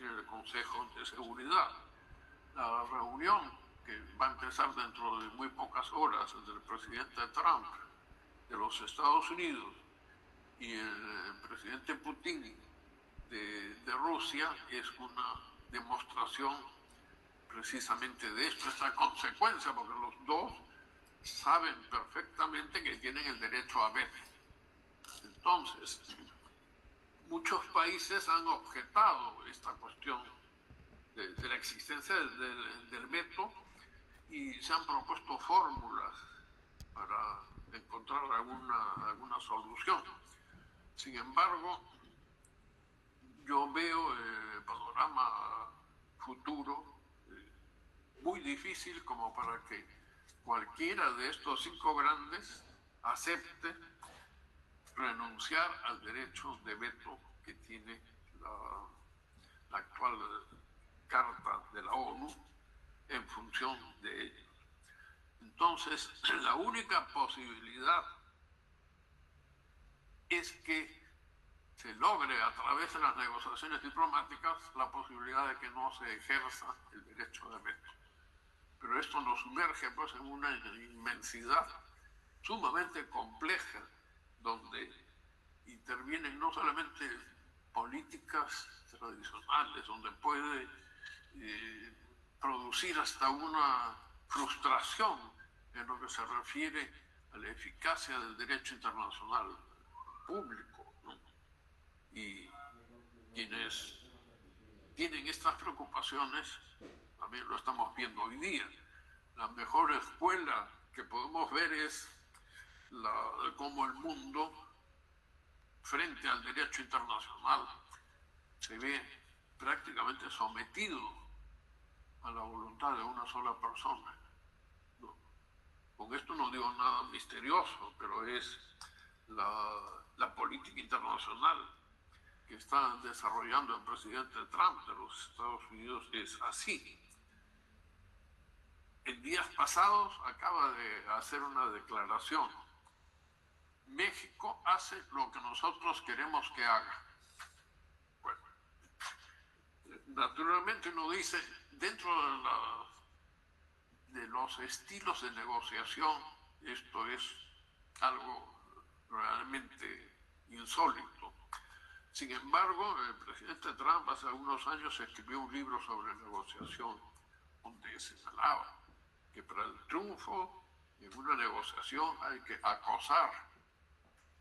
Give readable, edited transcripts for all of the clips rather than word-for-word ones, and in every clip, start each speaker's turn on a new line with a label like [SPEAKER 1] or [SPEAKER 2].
[SPEAKER 1] el Consejo de Seguridad. La reunión que va a empezar dentro de muy pocas horas entre el presidente Trump de los Estados Unidos y el presidente Putin de Rusia es una demostración precisamente de esto, esta consecuencia, porque los dos saben perfectamente que tienen el derecho a veto. Entonces, muchos países han objetado esta cuestión de la existencia del veto y se han propuesto fórmulas para encontrar alguna solución. Sin embargo, yo veo el panorama futuro muy difícil como para que cualquiera de estos 5 grandes acepte renunciar al derecho de veto que tiene la actual Carta de la ONU en función de ello. Entonces, la única posibilidad es que se logre a través de las negociaciones diplomáticas la posibilidad de que no se ejerza el derecho de veto. Pero esto nos sumerge pues en una inmensidad sumamente compleja donde intervienen no solamente políticas tradicionales, donde puede producir hasta una frustración en lo que se refiere a la eficacia del derecho internacional público, ¿no? Y quienes tienen estas preocupaciones también lo estamos viendo hoy día. La mejor escuela que podemos ver es cómo el mundo frente al derecho internacional se ve prácticamente sometido a la voluntad de una sola persona. No. Con esto no digo nada misterioso, pero es la política internacional que está desarrollando el presidente Trump de los Estados Unidos es así. En días pasados acaba de hacer una declaración. México hace lo que nosotros queremos que haga. Bueno, naturalmente uno dice, dentro de los estilos de negociación, esto es algo realmente insólito. Sin embargo, el presidente Trump hace algunos años escribió un libro sobre negociación donde señalaba que para el triunfo en una negociación hay que acosar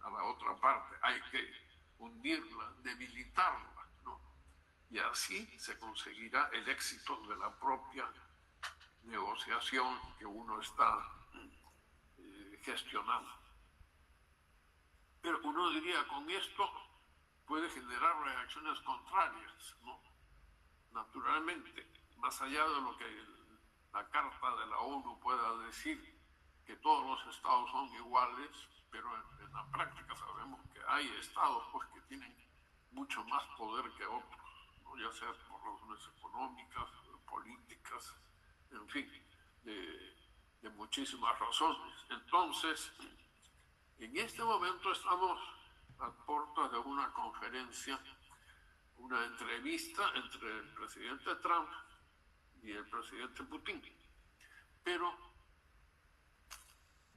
[SPEAKER 1] a la otra parte, hay que hundirla, debilitarla, ¿no? Y así se conseguirá el éxito de la propia negociación que uno está gestionando. Pero uno diría, con esto puede generar reacciones contrarias, ¿no? Naturalmente, más allá de lo que la Carta de la ONU pueda decir, que todos los estados son iguales, pero en la práctica sabemos que hay estados pues, que tienen mucho más poder que otros, ¿no? Ya sea por razones económicas, políticas, en fin, de muchísimas razones. Entonces, en este momento estamos a puertas de una conferencia, una entrevista entre el presidente Trump y el presidente Putin. Pero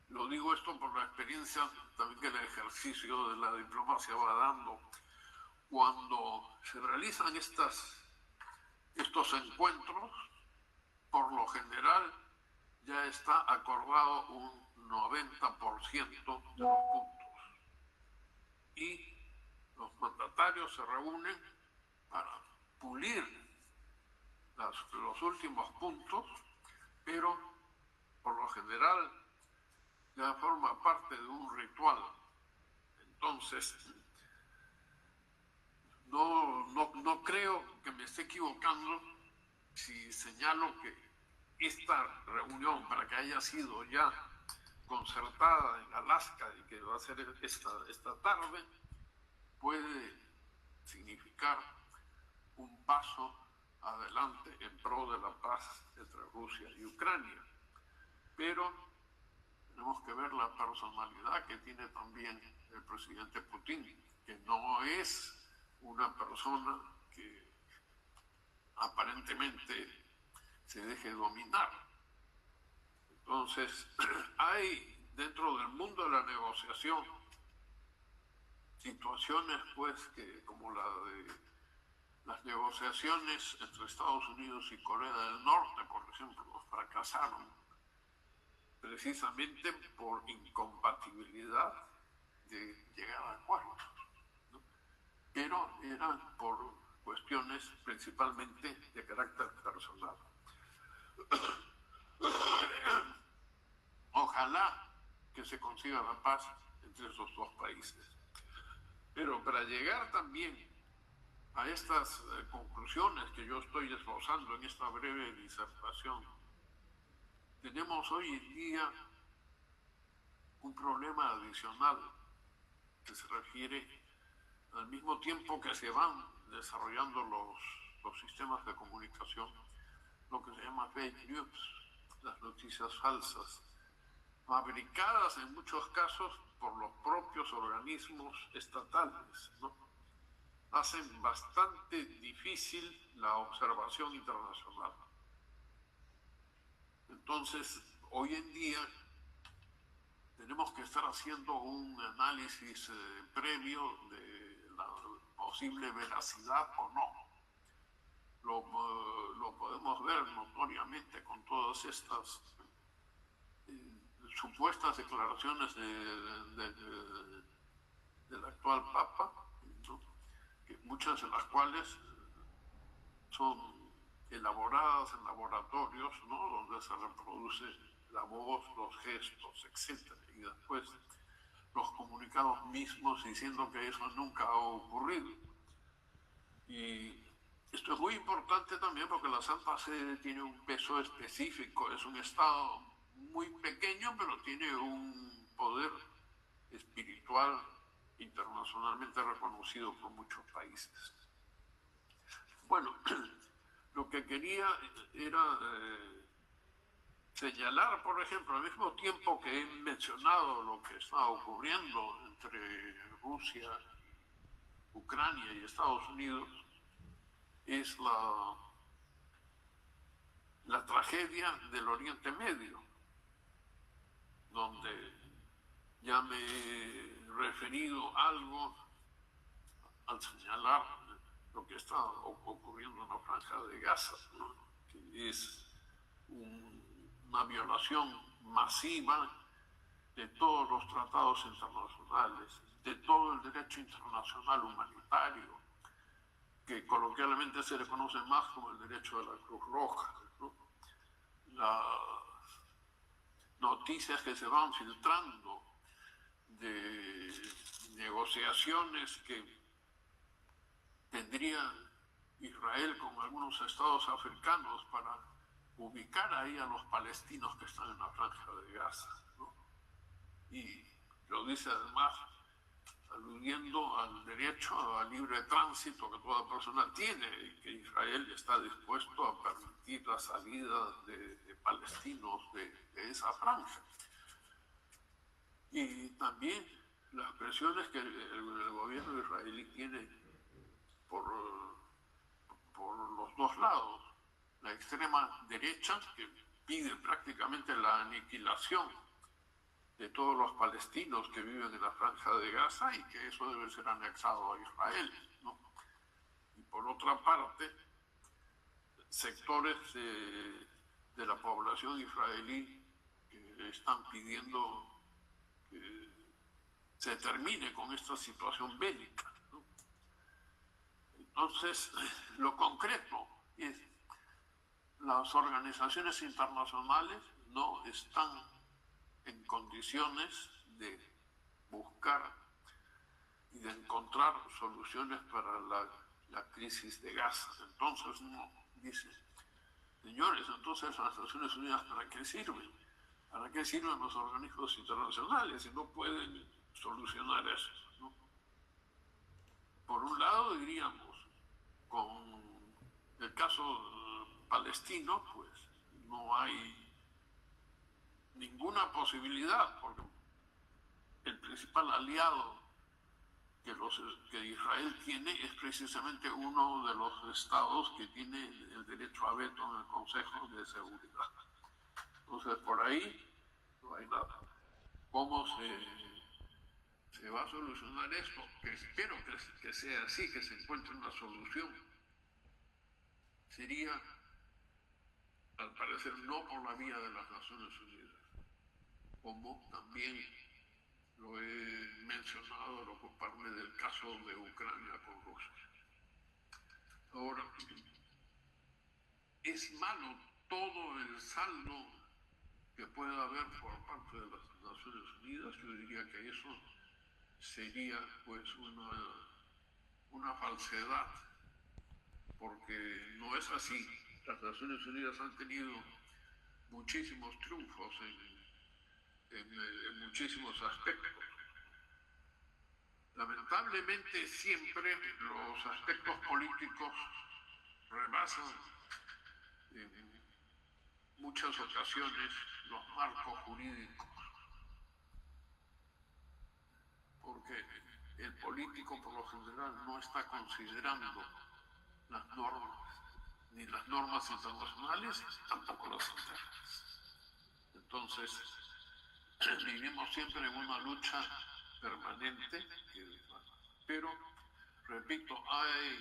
[SPEAKER 1] lo digo esto por la experiencia también que el ejercicio de la diplomacia va dando. Cuando se realizan estos encuentros, por lo general ya está acordado un 90% de los puntos. Y los mandatarios se reúnen para pulir los últimos puntos, pero por lo general ya forma parte de un ritual. Entonces, no creo que me esté equivocando si señalo que esta reunión, para que haya sido ya concertada en Alaska y que va a ser esta tarde, puede significar un paso adelante en pro de la paz entre Rusia y Ucrania. Pero tenemos que ver la personalidad que tiene también el presidente Putin, que no es una persona que aparentemente se deje dominar. Entonces, hay dentro del mundo de la negociación situaciones, pues, que como la de las negociaciones entre Estados Unidos y Corea del Norte, por ejemplo, fracasaron precisamente por incompatibilidad de llegar a acuerdos, ¿no? Pero eran por cuestiones principalmente de carácter personal. Ojalá que se consiga la paz entre esos dos países. Pero para llegar también a estas conclusiones que yo estoy esbozando en esta breve disertación, tenemos hoy en día un problema adicional que se refiere al mismo tiempo que se van desarrollando los sistemas de comunicación, lo que se llama fake news, las noticias falsas, fabricadas en muchos casos por los propios organismos estatales, ¿no? Hacen bastante difícil la observación internacional. Entonces, hoy en día tenemos que estar haciendo un análisis previo de la posible veracidad o no. Lo podemos ver notoriamente con todas estas supuestas declaraciones del actual Papa, ¿no? Que muchas de las cuales son elaboradas en laboratorios, ¿no? Donde se reproduce la voz, los gestos, etc. Y después los comunicados mismos diciendo que eso nunca ha ocurrido. Y esto es muy importante también porque la Santa Sede tiene un peso específico, es un Estado muy pequeño, pero tiene un poder espiritual internacionalmente reconocido por muchos países. Bueno, lo que quería era señalar, por ejemplo, al mismo tiempo que he mencionado lo que está ocurriendo entre Rusia, Ucrania y Estados Unidos, es la tragedia del Oriente Medio, donde ya me he referido algo al señalar lo que está ocurriendo en la Franja de Gaza, ¿no? Que es una violación masiva de todos los tratados internacionales, de todo el derecho internacional humanitario, que coloquialmente se le conoce más como el derecho de la Cruz Roja, ¿no? Las noticias que se van filtrando de negociaciones que tendría Israel con algunos estados africanos para ubicar ahí a los palestinos que están en la Franja de Gaza, ¿no? Y lo dice además aludiendo al derecho a libre tránsito que toda persona tiene y que Israel está dispuesto a permitir la salida de palestinos de esa franja. Y también las presiones que el gobierno israelí tiene por los dos lados. La extrema derecha, que pide prácticamente la aniquilación de todos los palestinos que viven en la Franja de Gaza y que eso debe ser anexado a Israel, ¿no? Y por otra parte, sectores de la población israelí que están pidiendo que se termine con esta situación bélica, ¿no? Entonces, lo concreto es las organizaciones internacionales no están en condiciones de buscar y de encontrar soluciones para la crisis de Gaza. Entonces uno dice, señores, entonces las Naciones Unidas, ¿para qué sirven? ¿Para qué sirven los organismos internacionales si no pueden solucionar eso, ¿no? Por un lado diríamos, con el caso palestino, pues no hay ninguna posibilidad, porque el principal aliado que Israel tiene es precisamente uno de los estados que tiene el derecho a veto en el Consejo de Seguridad. Entonces, por ahí no hay nada. ¿Cómo se va a solucionar esto? Que espero que sea así, que se encuentre una solución. Sería, al parecer, no por la vía de las Naciones Unidas, como también lo he mencionado al ocuparme del caso de Ucrania con Rusia. Ahora, es malo todo el saldo que pueda haber por parte de las Naciones Unidas. Yo diría que eso sería pues una falsedad, porque no es así. Las Naciones Unidas han tenido muchísimos triunfos en muchísimos aspectos. Lamentablemente siempre los aspectos políticos rebasan en muchas ocasiones los marcos jurídicos, porque el político por lo general no está considerando las normas, ni las normas internacionales, tampoco las internas. Entonces, vivimos siempre en una lucha permanente, pero, repito, hay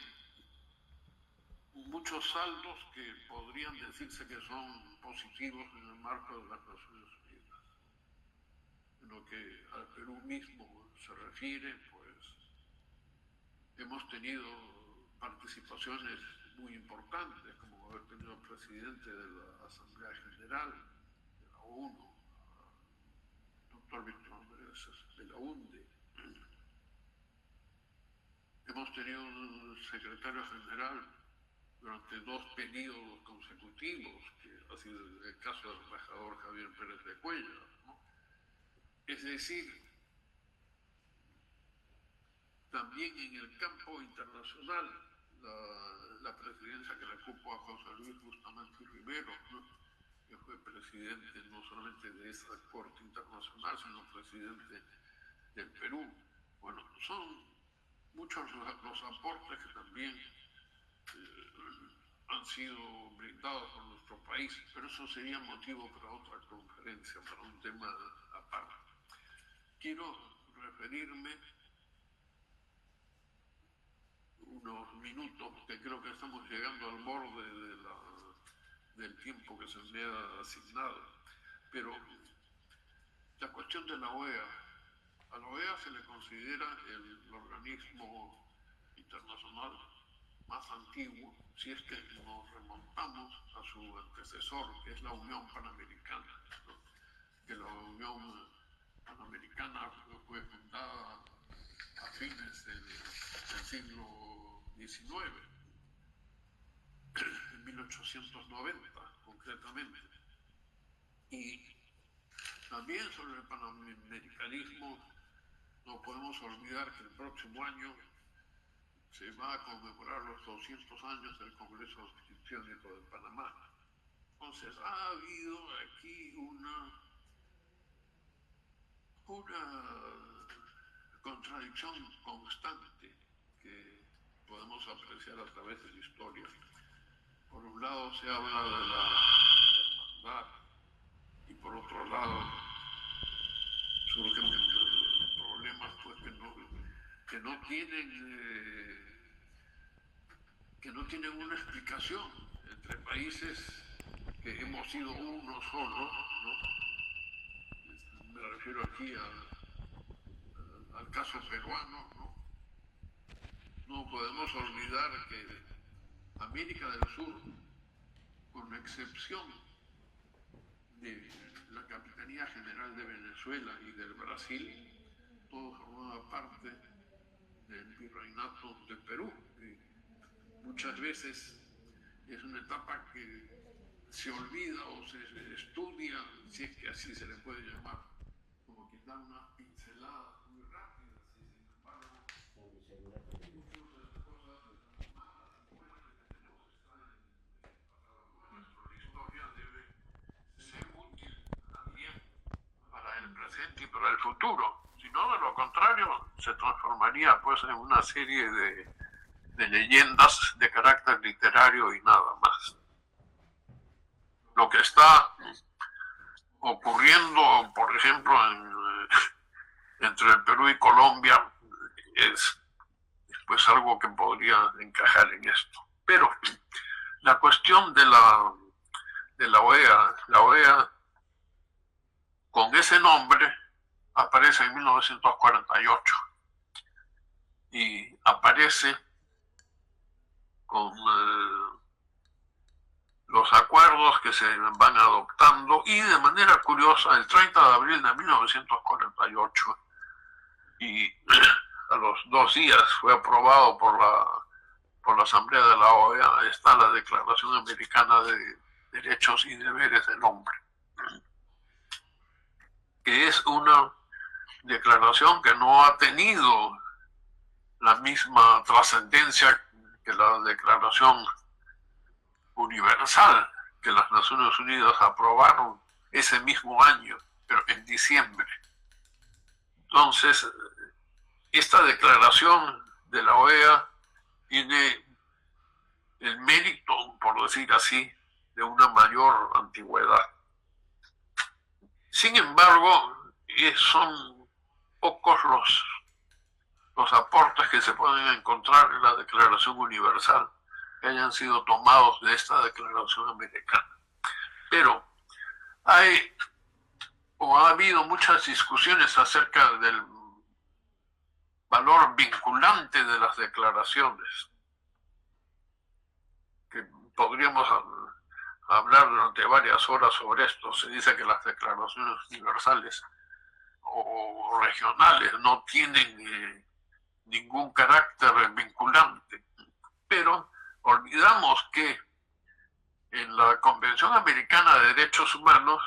[SPEAKER 1] muchos saldos que podrían decirse que son positivos en el marco de las Naciones Unidas. En lo que al Perú mismo se refiere, pues hemos tenido participaciones muy importantes, como haber tenido al presidente de la Asamblea General de la ONU, doctor Víctor Andrés de la UNDE. Hemos tenido un secretario general durante 2 periodos consecutivos, que ha sido el caso del embajador Javier Pérez de Cuellar, ¿no? Es decir, también en el campo internacional, la presidencia que le ocupó a José Luis Bustamante Rivero, ¿no?, que fue presidente no solamente de esa Corte Internacional, sino presidente del Perú. Bueno, son muchos los aportes que también han sido brindados por nuestro país, pero eso sería motivo para otra conferencia, para un tema aparte. Quiero referirme unos minutos, porque creo que estamos llegando al borde del tiempo que se me ha asignado, pero la cuestión de la OEA. A la OEA se le considera el organismo internacional más antiguo, si es que nos remontamos a su antecesor, que es la Unión Panamericana, ¿no? Que la Unión Panamericana fue fundada a fines del siglo XIX, en 1890 concretamente. Y también sobre el panamericanismo no podemos olvidar que el próximo año se va a conmemorar los 200 años del Congreso Constitucional de Panamá. Entonces ha habido aquí una contradicción constante que podemos apreciar a través de la historia. Por un lado se habla de la hermandad y por otro lado surgen problemas pues, que no tienen una explicación entre países que hemos sido uno solo, ¿no? Me refiero aquí al caso peruano, ¿no? No podemos olvidar que América del Sur, con excepción de la Capitanía General de Venezuela y del Brasil, todo formaba parte del virreinato del Perú. Y muchas veces es una etapa que se olvida o se estudia, si es que así se le puede llamar, como que dan unas pinceladas muy rápidas y sin embargo muchas de las cosas malas y buenas que tenemos están en el pasado nuestro. La historia debe ser útil también para el presente y para el futuro, si no, de lo contrario se transformaría pues en una serie de leyendas de carácter literario y nada más. Lo que está ocurriendo, por ejemplo, entre el Perú y Colombia es pues algo que podría encajar en esto. Pero la cuestión de la OEA con ese nombre aparece en 1948 y aparece con los acuerdos que se van adoptando, y de manera curiosa el 30 de abril de 1948 y a los 2 días fue aprobado por la Asamblea de la OEA, está la Declaración Americana de Derechos y Deberes del Hombre, que es una declaración que no ha tenido la misma trascendencia que la Declaración Universal que las Naciones Unidas aprobaron ese mismo año, pero en diciembre. Entonces, esta declaración de la OEA tiene el mérito, por decir así, de una mayor antigüedad. Sin embargo, son pocos los aportes que se pueden encontrar en la Declaración Universal que hayan sido tomados de esta Declaración Americana. Pero ha habido muchas discusiones acerca del valor vinculante de las declaraciones, que podríamos hablar durante varias horas sobre esto. Se dice que las declaraciones universales o regionales no tienen ningún carácter vinculante, pero olvidamos que en la Convención Americana de Derechos Humanos,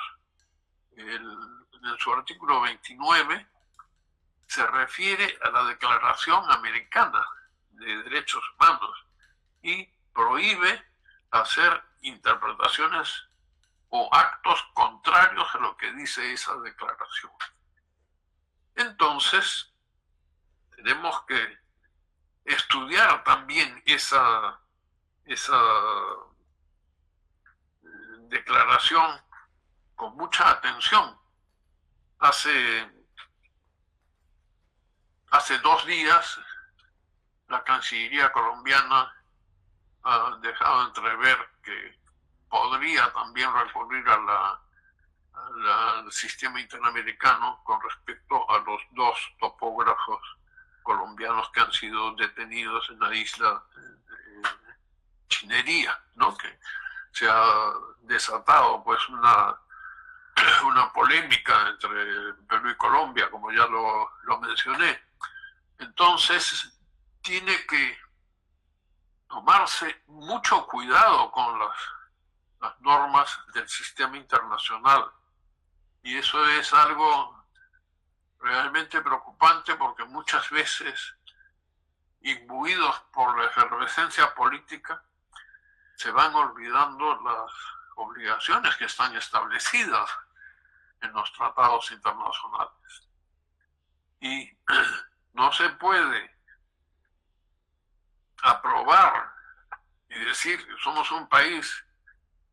[SPEAKER 1] en su artículo 29, se refiere a la Declaración Americana de Derechos Humanos y prohíbe hacer interpretaciones o actos contrarios a lo que dice esa declaración. Entonces, tenemos que estudiar también esa declaración con mucha atención. Hace 2 días, la Cancillería colombiana ha dejado entrever que podría también recurrir al sistema interamericano con respecto a los 2 topógrafos colombianos que han sido detenidos en la isla Chinería, ¿no? Que se ha desatado pues una polémica entre Perú y Colombia, como ya lo mencioné. Entonces, tiene que tomarse mucho cuidado con las normas del sistema internacional. Y eso es algo realmente preocupante, porque muchas veces, imbuidos por la efervescencia política, se van olvidando las obligaciones que están establecidas en los tratados internacionales. Y no se puede aprobar y decir que somos un país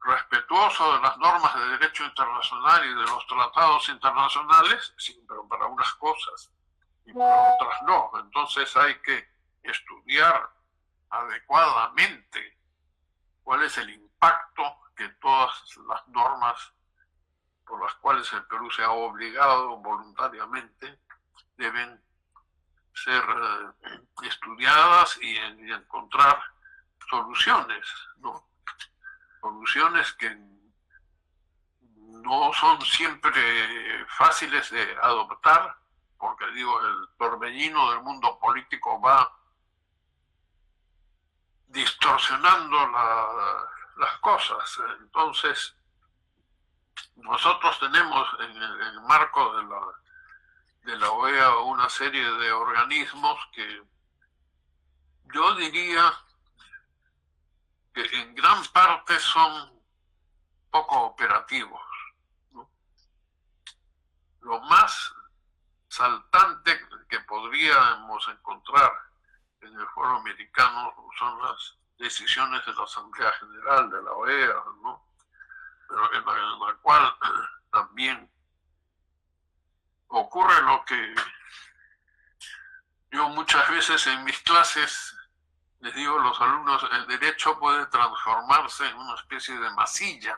[SPEAKER 1] respetuoso de las normas de derecho internacional y de los tratados internacionales, sí, pero para unas cosas y para otras no. Entonces hay que estudiar adecuadamente cuál es el impacto que todas las normas por las cuales el Perú se ha obligado voluntariamente deben ser estudiadas y encontrar soluciones, ¿no? Soluciones que no son siempre fáciles de adoptar, porque digo, el torbellino del mundo político va distorsionando las cosas. Entonces, nosotros tenemos en el marco de la OEA una serie de organismos que yo diría que en gran parte son poco operativos, ¿no? Lo más saltante que podríamos encontrar en el foro americano son las decisiones de la Asamblea General de la OEA, ¿no? Pero en la cual también ocurre lo que yo muchas veces en mis clases les digo a los alumnos: el derecho puede transformarse en una especie de masilla.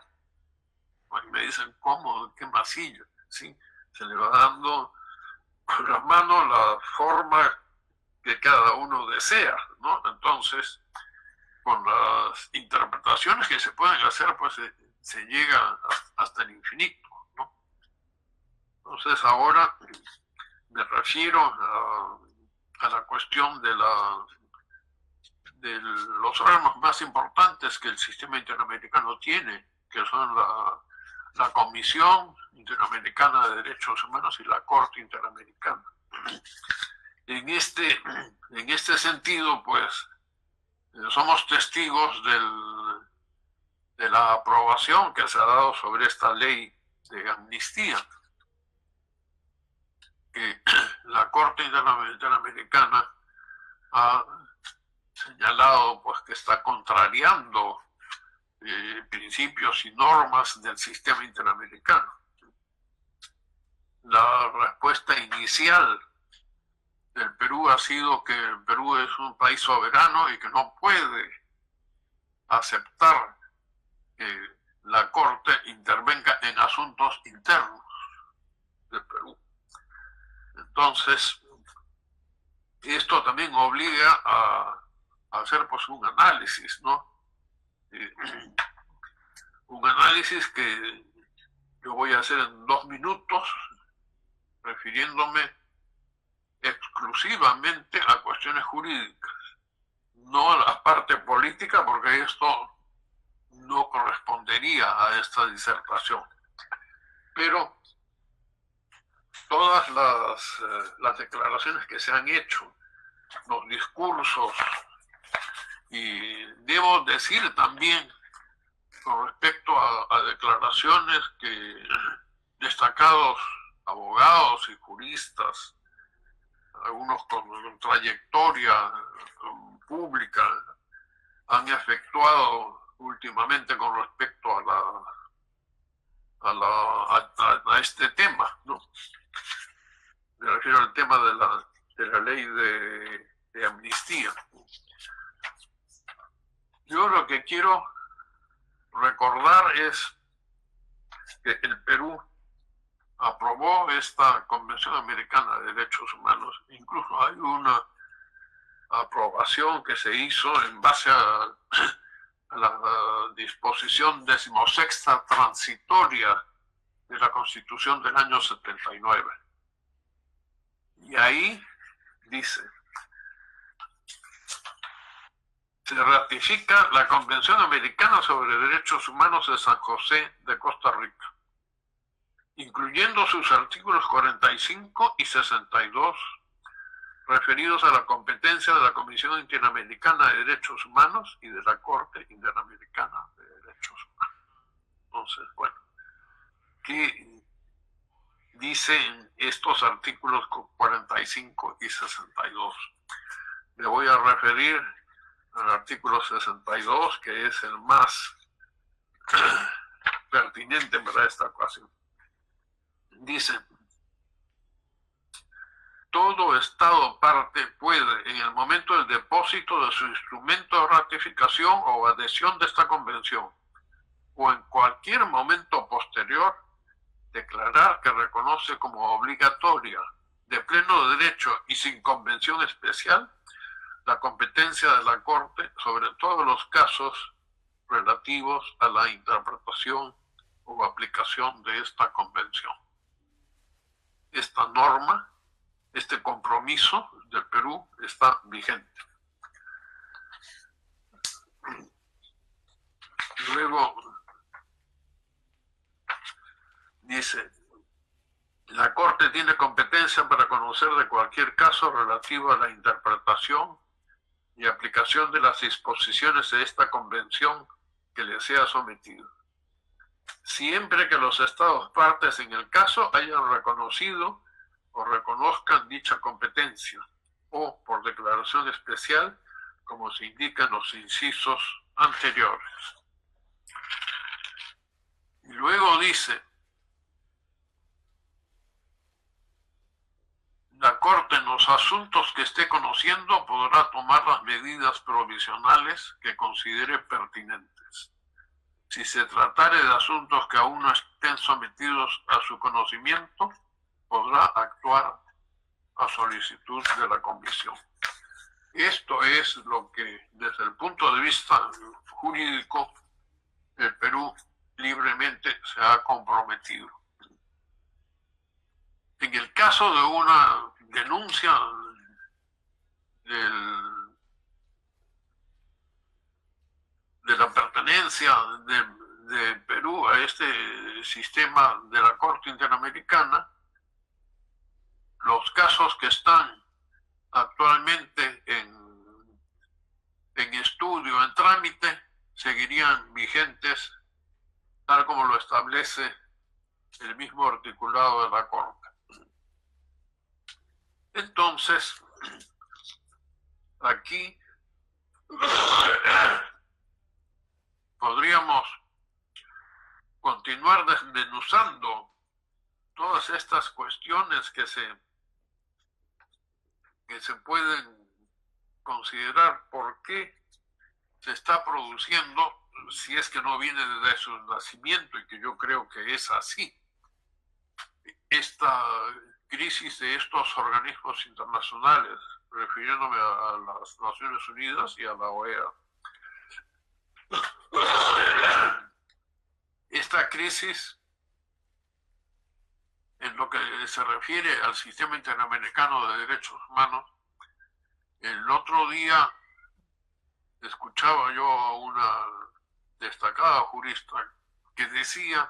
[SPEAKER 1] Y me dicen: ¿cómo? ¿Qué masilla? ¿Sí? Se le va dando con las manos la forma que cada uno desea, ¿no? Entonces, con las interpretaciones que se pueden hacer, pues se llega hasta el infinito, ¿no? Entonces, ahora me refiero a la cuestión de los órganos más importantes que el sistema interamericano tiene, que son la Comisión Interamericana de Derechos Humanos y la Corte Interamericana. En este sentido, pues, somos testigos de la aprobación que se ha dado sobre esta ley de amnistía, que la Corte Interamericana ha señalado, pues, que está contrariando principios y normas del sistema interamericano. La respuesta inicial del Perú ha sido que el Perú es un país soberano y que no puede aceptar que la Corte intervenga en asuntos internos del Perú. Entonces, esto también obliga a hacer, pues, un análisis, ¿no? Un análisis que yo voy a hacer en 2 minutos, refiriéndome exclusivamente a cuestiones jurídicas, no a la parte política, porque esto no correspondería a esta disertación. Pero todas las declaraciones que se han hecho, los discursos, y debo decir también con respecto a declaraciones que destacados abogados y juristas, algunos con trayectoria pública, han efectuado últimamente con respecto a este tema, ¿no? Me refiero al tema de la ley de amnistía. Yo lo que quiero recordar es que el Perú aprobó esta Convención Americana de Derechos Humanos. Incluso hay una aprobación que se hizo en base a la disposición 16ª transitoria de la Constitución del año 79. Y ahí dice: se ratifica la Convención Americana sobre Derechos Humanos de San José de Costa Rica, incluyendo sus artículos 45 y 62, referidos a la competencia de la Comisión Interamericana de Derechos Humanos y de la Corte Interamericana de Derechos Humanos. Entonces, bueno, ¿qué dicen estos artículos 45 y 62? Me voy a referir al artículo 62, que es el más pertinente para esta ocasión. Dice: todo Estado parte puede, en el momento del depósito de su instrumento de ratificación o adhesión de esta convención, o en cualquier momento posterior, declarar que reconoce como obligatoria, de pleno derecho y sin convención especial, la competencia de la Corte sobre todos los casos relativos a la interpretación o aplicación de esta convención. Esta norma, este compromiso del Perú está vigente. Luego dice: la Corte tiene competencia para conocer de cualquier caso relativo a la interpretación y aplicación de las disposiciones de esta convención que le sea sometido, siempre que los Estados partes en el caso hayan reconocido o reconozcan dicha competencia, o por declaración especial, como se indica en los incisos anteriores. Y luego dice, la Corte en los asuntos que esté conociendo podrá tomar las medidas provisionales que considere pertinentes. Si se tratare de asuntos que aún no estén sometidos a su conocimiento, podrá actuar a solicitud de la Comisión. Esto es lo que, desde el punto de vista jurídico, el Perú libremente se ha comprometido. En el caso de una denuncia de la pertenencia de Perú a este sistema de la Corte Interamericana, los casos que están actualmente en estudio, en trámite, seguirían vigentes tal como lo establece el mismo articulado de la Corte. Entonces, aquí podríamos continuar desmenuzando todas estas cuestiones que se pueden considerar por qué se está produciendo, si es que no viene desde su nacimiento, y que yo creo que es así, esta crisis de estos organismos internacionales, refiriéndome a las Naciones Unidas y a la OEA. Esta crisis, en lo que se refiere al sistema interamericano de derechos humanos, el otro día escuchaba yo a una destacada jurista que decía,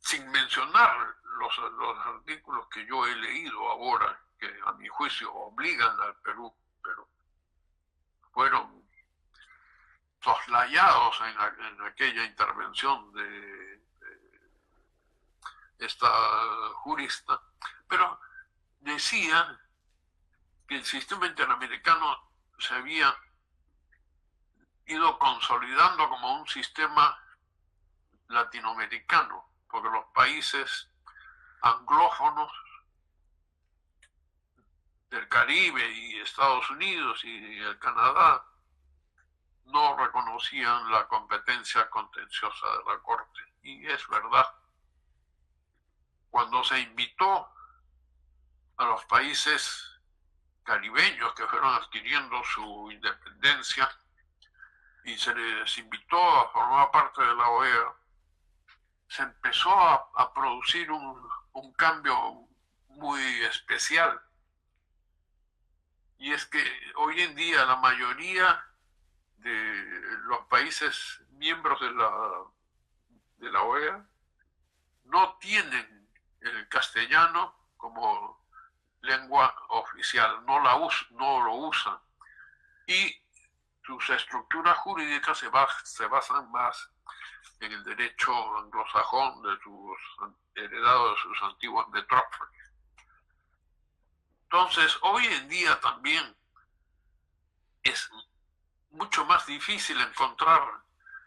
[SPEAKER 1] sin mencionar los artículos que yo he leído ahora, que a mi juicio obligan al Perú, pero fueron soslayados en aquella intervención de esta jurista, pero decían que el sistema interamericano se había ido consolidando como un sistema latinoamericano, porque los países anglófonos del Caribe y Estados Unidos y el Canadá no reconocían la competencia contenciosa de la Corte. Y es verdad. Cuando se invitó a los países caribeños que fueron adquiriendo su independencia y se les invitó a formar parte de la OEA, se empezó a producir un cambio muy especial. Y es que hoy en día la mayoría de los países miembros de la OEA no tienen el castellano como lengua oficial, no lo usan. Y sus estructuras jurídicas se basan más en el derecho anglosajón heredado de sus antiguas metrópolis. Entonces, hoy en día también es mucho más difícil encontrar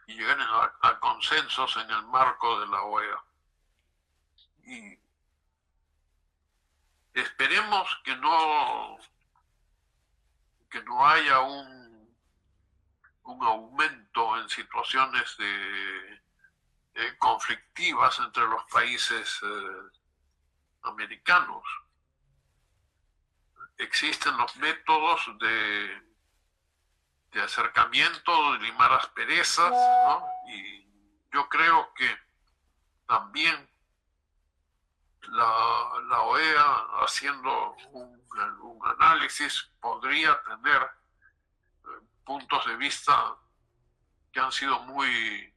[SPEAKER 1] y llegar a consensos en el marco de la OEA. Y esperemos que no haya un aumento en situaciones conflictivas entre los países americanos. Existen los métodos de acercamiento, de limar asperezas, ¿no? Y yo creo que también la OEA, haciendo un análisis, podría tener puntos de vista que han sido muy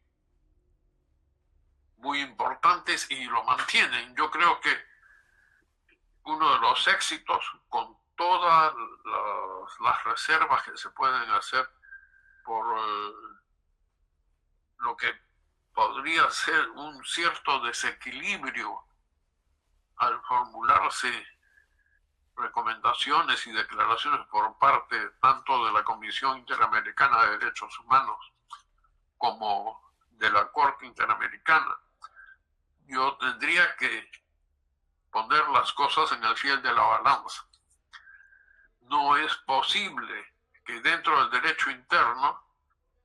[SPEAKER 1] importantes y lo mantienen. Yo creo que uno de los éxitos, con todas las reservas que se pueden hacer por lo que podría ser un cierto desequilibrio al formularse recomendaciones y declaraciones por parte tanto de la Comisión Interamericana de Derechos Humanos como de la Corte Interamericana, yo tendría que poner las cosas en el fiel de la balanza. No es posible que dentro del derecho interno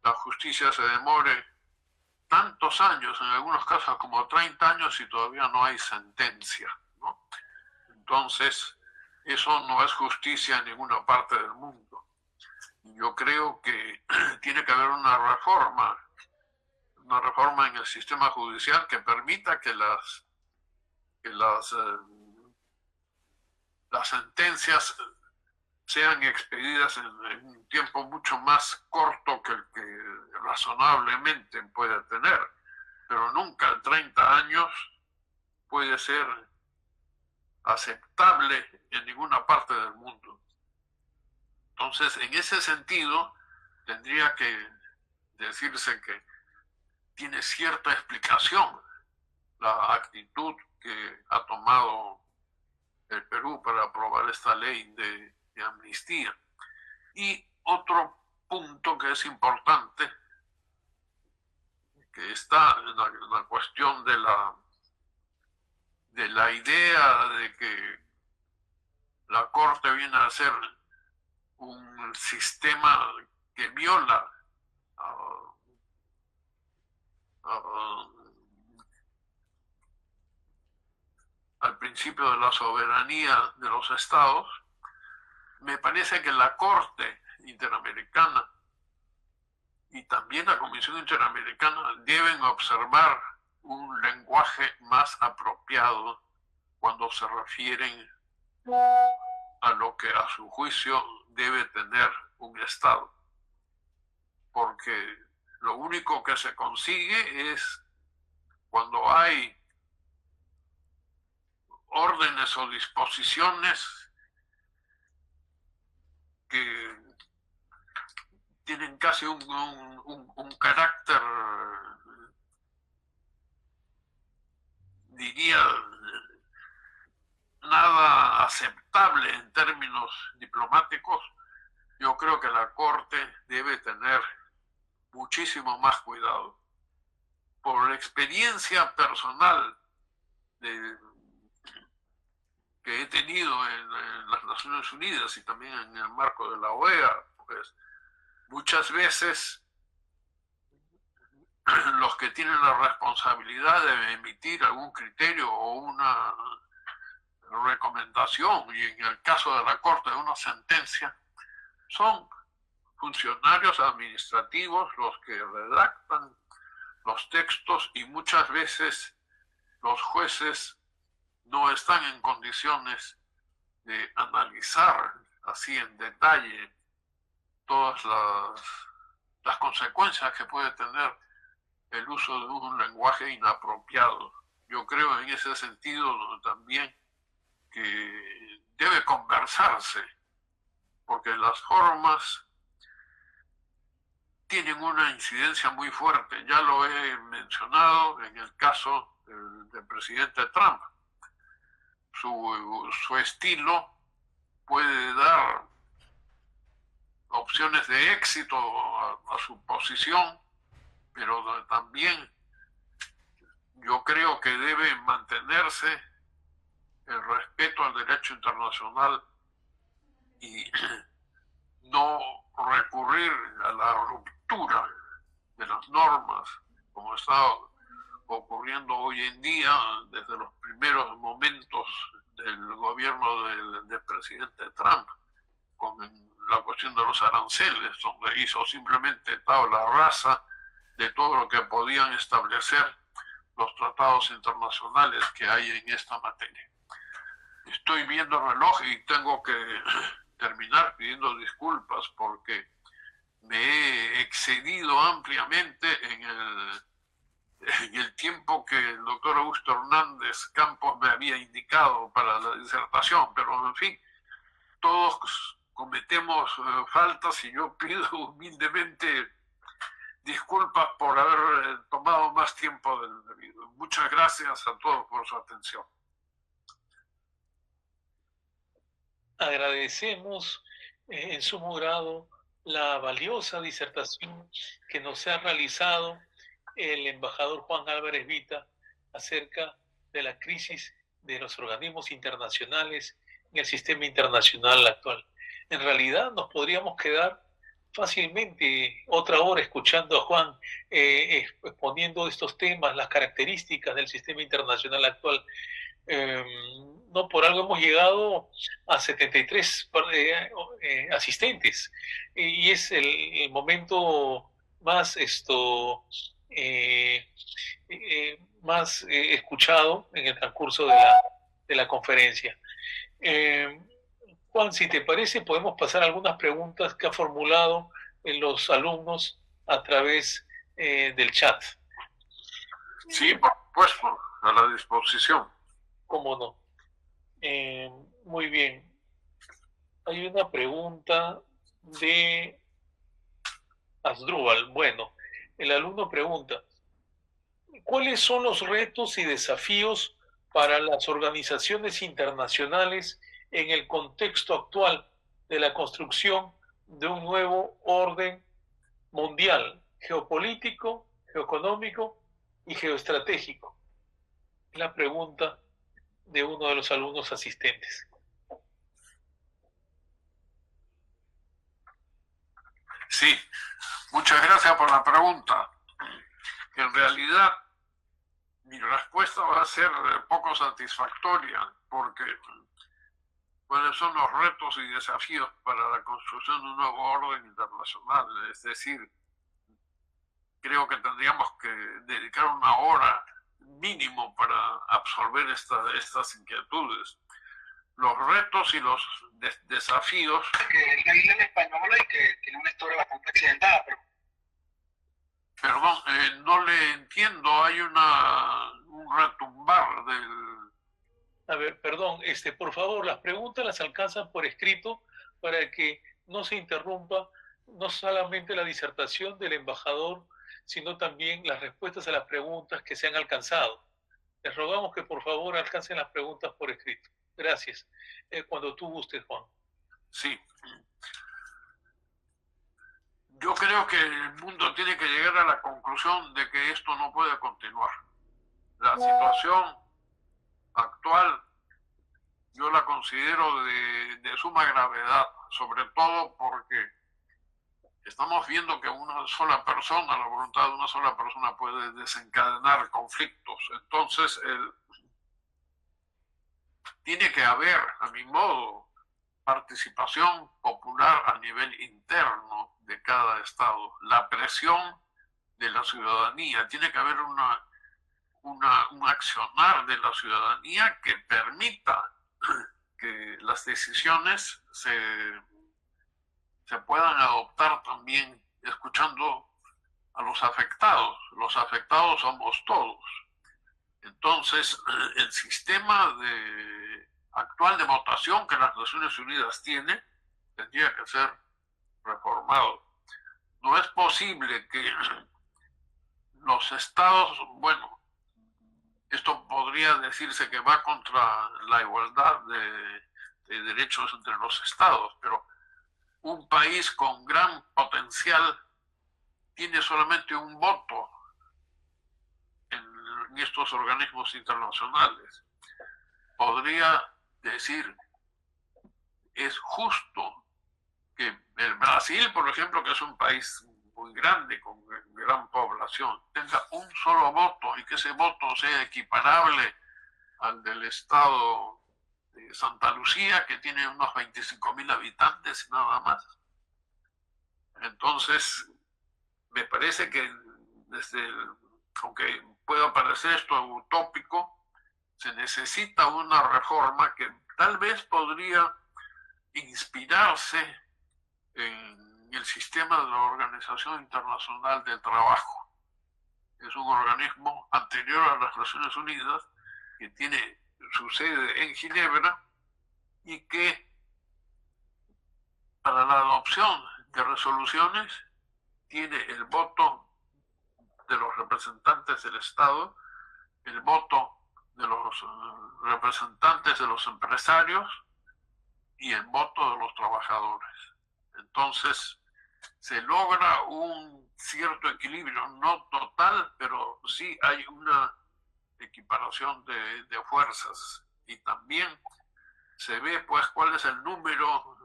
[SPEAKER 1] la justicia se demore tantos años, en algunos casos como 30 años, y todavía no hay sentencia, ¿no? Entonces, eso no es justicia en ninguna parte del mundo. Yo creo que tiene que haber una reforma en el sistema judicial que permita que las sentencias sean expedidas en un tiempo mucho más corto que el que razonablemente puede tener, pero nunca 30 años puede ser aceptable en ninguna parte del mundo. Entonces, en ese sentido, tendría que decirse que tiene cierta explicación la actitud que ha tomado el Perú para aprobar esta ley de amnistía. Y otro punto que es importante, que está en la cuestión de la idea de que la Corte viene a ser un sistema que viola al principio de la soberanía de los estados. Me parece que la Corte Interamericana y también la Comisión Interamericana deben observar un lenguaje más apropiado cuando se refieren a lo que a su juicio debe tener un Estado. Porque lo único que se consigue es cuando hay órdenes o disposiciones que tienen casi un carácter, diría, nada aceptable en términos diplomáticos. Yo creo que la Corte debe tener muchísimo más cuidado. Por la experiencia personal que he tenido en las Naciones Unidas y también en el marco de la OEA, pues muchas veces los que tienen la responsabilidad de emitir algún criterio o una recomendación, y en el caso de la Corte de una sentencia, son funcionarios administrativos los que redactan los textos, y muchas veces los jueces no están en condiciones de analizar así en detalle todas las consecuencias que puede tener el uso de un lenguaje inapropiado. Yo creo en ese sentido también que debe conversarse, porque las formas tienen una incidencia muy fuerte. Ya lo he mencionado en el caso del presidente Trump. Su estilo puede dar opciones de éxito a su posición, pero también yo creo que debe mantenerse el respeto al derecho internacional y no recurrir a la ruptura de las normas, como está ocurriendo hoy en día desde los primeros momentos del gobierno del presidente Trump, con la cuestión de los aranceles, donde hizo simplemente tabla rasa de todo lo que podían establecer los tratados internacionales que hay en esta materia. Estoy viendo el reloj y tengo que terminar pidiendo disculpas porque me he excedido ampliamente en el tiempo que el doctor Augusto Hernández Campos me había indicado para la disertación, pero en fin, todos cometemos faltas y yo pido humildemente disculpas por haber tomado más tiempo del debido. Muchas gracias a todos por su atención.
[SPEAKER 2] Agradecemos en sumo grado la valiosa disertación que nos ha realizado el embajador Juan Álvarez Vita acerca de la crisis de los organismos internacionales en el sistema internacional actual. En realidad nos podríamos quedar fácilmente otra hora escuchando a Juan exponiendo estos temas, las características del sistema internacional actual. No por algo hemos llegado a 73 asistentes y es el momento más escuchado en el transcurso de la conferencia. Juan, si te parece, podemos pasar algunas preguntas que ha formulado los alumnos a través del chat.
[SPEAKER 1] Sí, por supuesto, a la disposición.
[SPEAKER 2] ¿Cómo no? Muy bien. Hay una pregunta de Asdrúbal. Bueno, el alumno pregunta, ¿cuáles son los retos y desafíos para las organizaciones internacionales en el contexto actual de la construcción de un nuevo orden mundial, geopolítico, geoeconómico y geoestratégico? La pregunta de uno de los alumnos asistentes.
[SPEAKER 1] Sí, muchas gracias por la pregunta. En realidad, mi respuesta va a ser poco satisfactoria, porque ¿cuáles son los retos y desafíos para la construcción de un nuevo orden internacional? Es decir, creo que tendríamos que dedicar una hora mínimo para absorber estas inquietudes. Los retos y los desafíos.
[SPEAKER 3] Que es la isla en española y que tiene una historia bastante accidentada, pero...
[SPEAKER 1] Perdón, no le entiendo, hay un retumbar del...
[SPEAKER 2] A ver, perdón, por favor, las preguntas las alcanzan por escrito para que no se interrumpa no solamente la disertación del embajador, sino también las respuestas a las preguntas que se han alcanzado. Les rogamos que por favor alcancen las preguntas por escrito. Gracias. Cuando tú gustes, Juan.
[SPEAKER 1] Sí. Yo creo que el mundo tiene que llegar a la conclusión de que esto no puede continuar. La situación actual yo la considero de suma gravedad, sobre todo porque estamos viendo que una sola persona, la voluntad de una sola persona puede desencadenar conflictos. Entonces, tiene que haber, a mi modo, participación popular a nivel interno de cada estado, la presión de la ciudadanía, tiene que haber un accionar de la ciudadanía que permita que las decisiones se puedan adoptar también escuchando a los afectados. Los afectados somos todos. Entonces, el sistema actual de votación que las Naciones Unidas tiene tendría que ser reformado. No es posible que los estados, bueno, esto podría decirse que va contra la igualdad de derechos entre los estados, pero un país con gran potencial tiene solamente un voto en estos organismos internacionales. Podría decir, es justo que el Brasil, por ejemplo, que es un país muy grande, con gran población, tenga un solo voto y que ese voto sea equiparable al del estado de Santa Lucía, que tiene unos 25.000 habitantes nada más. Entonces, me parece que aunque pueda parecer esto utópico, se necesita una reforma que tal vez podría inspirarse en el sistema de la Organización Internacional del Trabajo. Es un organismo anterior a las Naciones Unidas que tiene su sede en Ginebra y que para la adopción de resoluciones tiene el voto de los representantes del Estado, el voto de los representantes de los empresarios y el voto de los trabajadores. Entonces, se logra un cierto equilibrio, no total, pero sí hay una equiparación de fuerzas, y también se ve pues cuál es el número,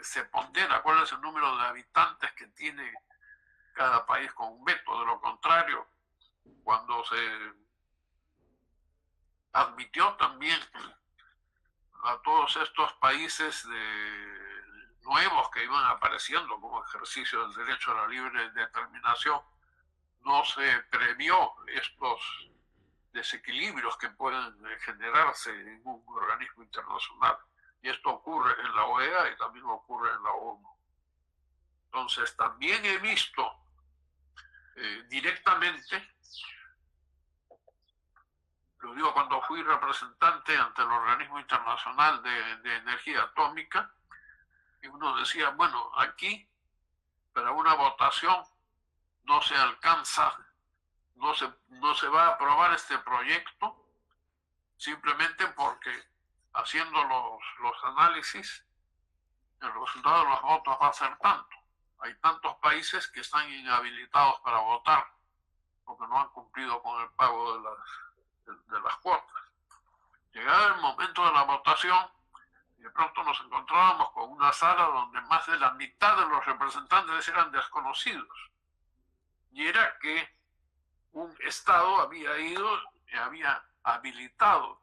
[SPEAKER 1] se pondera cuál es el número de habitantes que tiene cada país con un veto. De lo contrario, cuando se admitió también a todos estos países nuevos que iban apareciendo como ejercicio del derecho a la libre determinación, no se previó estos desequilibrios que pueden generarse en un organismo internacional. Y esto ocurre en la OEA y también ocurre en la ONU. Entonces, también he visto directamente, lo digo cuando fui representante ante el Organismo Internacional de Energía Atómica, y uno decía, bueno, aquí para una votación no se alcanza, no se va a aprobar este proyecto, simplemente porque haciendo los análisis, el resultado de los votos va a ser tanto. Hay tantos países que están inhabilitados para votar porque no han cumplido con el pago de las cuotas. Llegado el momento de la votación, de pronto nos encontrábamos con una sala donde más de la mitad de los representantes eran desconocidos. Y era que un Estado había ido y había habilitado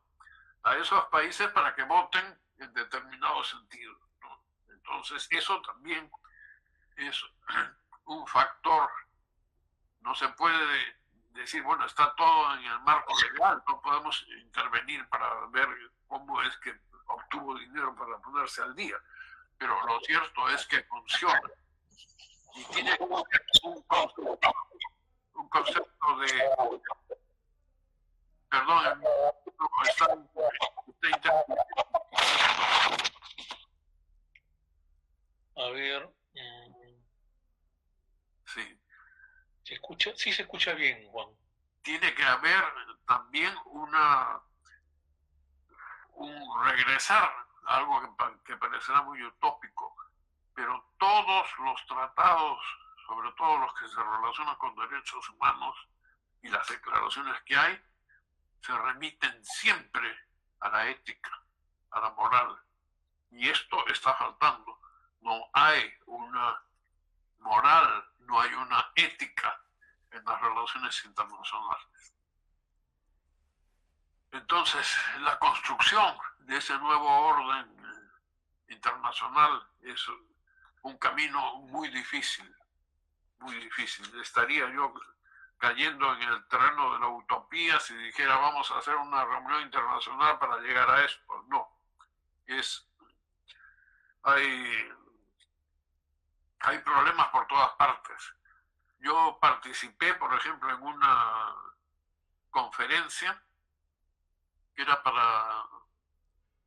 [SPEAKER 1] a esos países para que voten en determinado sentido, ¿no? Entonces, eso también es un factor. No se puede decir, bueno, está todo en el marco legal, no podemos intervenir para ver cómo es que obtuvo dinero para ponerse al día. Pero lo cierto es que funciona. Y tiene un concepto de... Perdón, está
[SPEAKER 2] A ver.
[SPEAKER 1] Sí.
[SPEAKER 2] ¿Se escucha? Sí se escucha bien, Juan.
[SPEAKER 1] Tiene que haber también un regresar, algo que parecerá muy utópico, pero todos los tratados, sobre todo los que se relacionan con derechos humanos y las declaraciones que hay, se remiten siempre a la ética, a la moral. Y esto está faltando. No hay una moral, no hay una ética en las relaciones internacionales. Entonces, la construcción de ese nuevo orden internacional es un camino muy difícil, muy difícil. Estaría yo cayendo en el terreno de la utopía si dijera vamos a hacer una reunión internacional para llegar a esto. No, hay problemas por todas partes. Yo participé, por ejemplo, en una conferencia que era para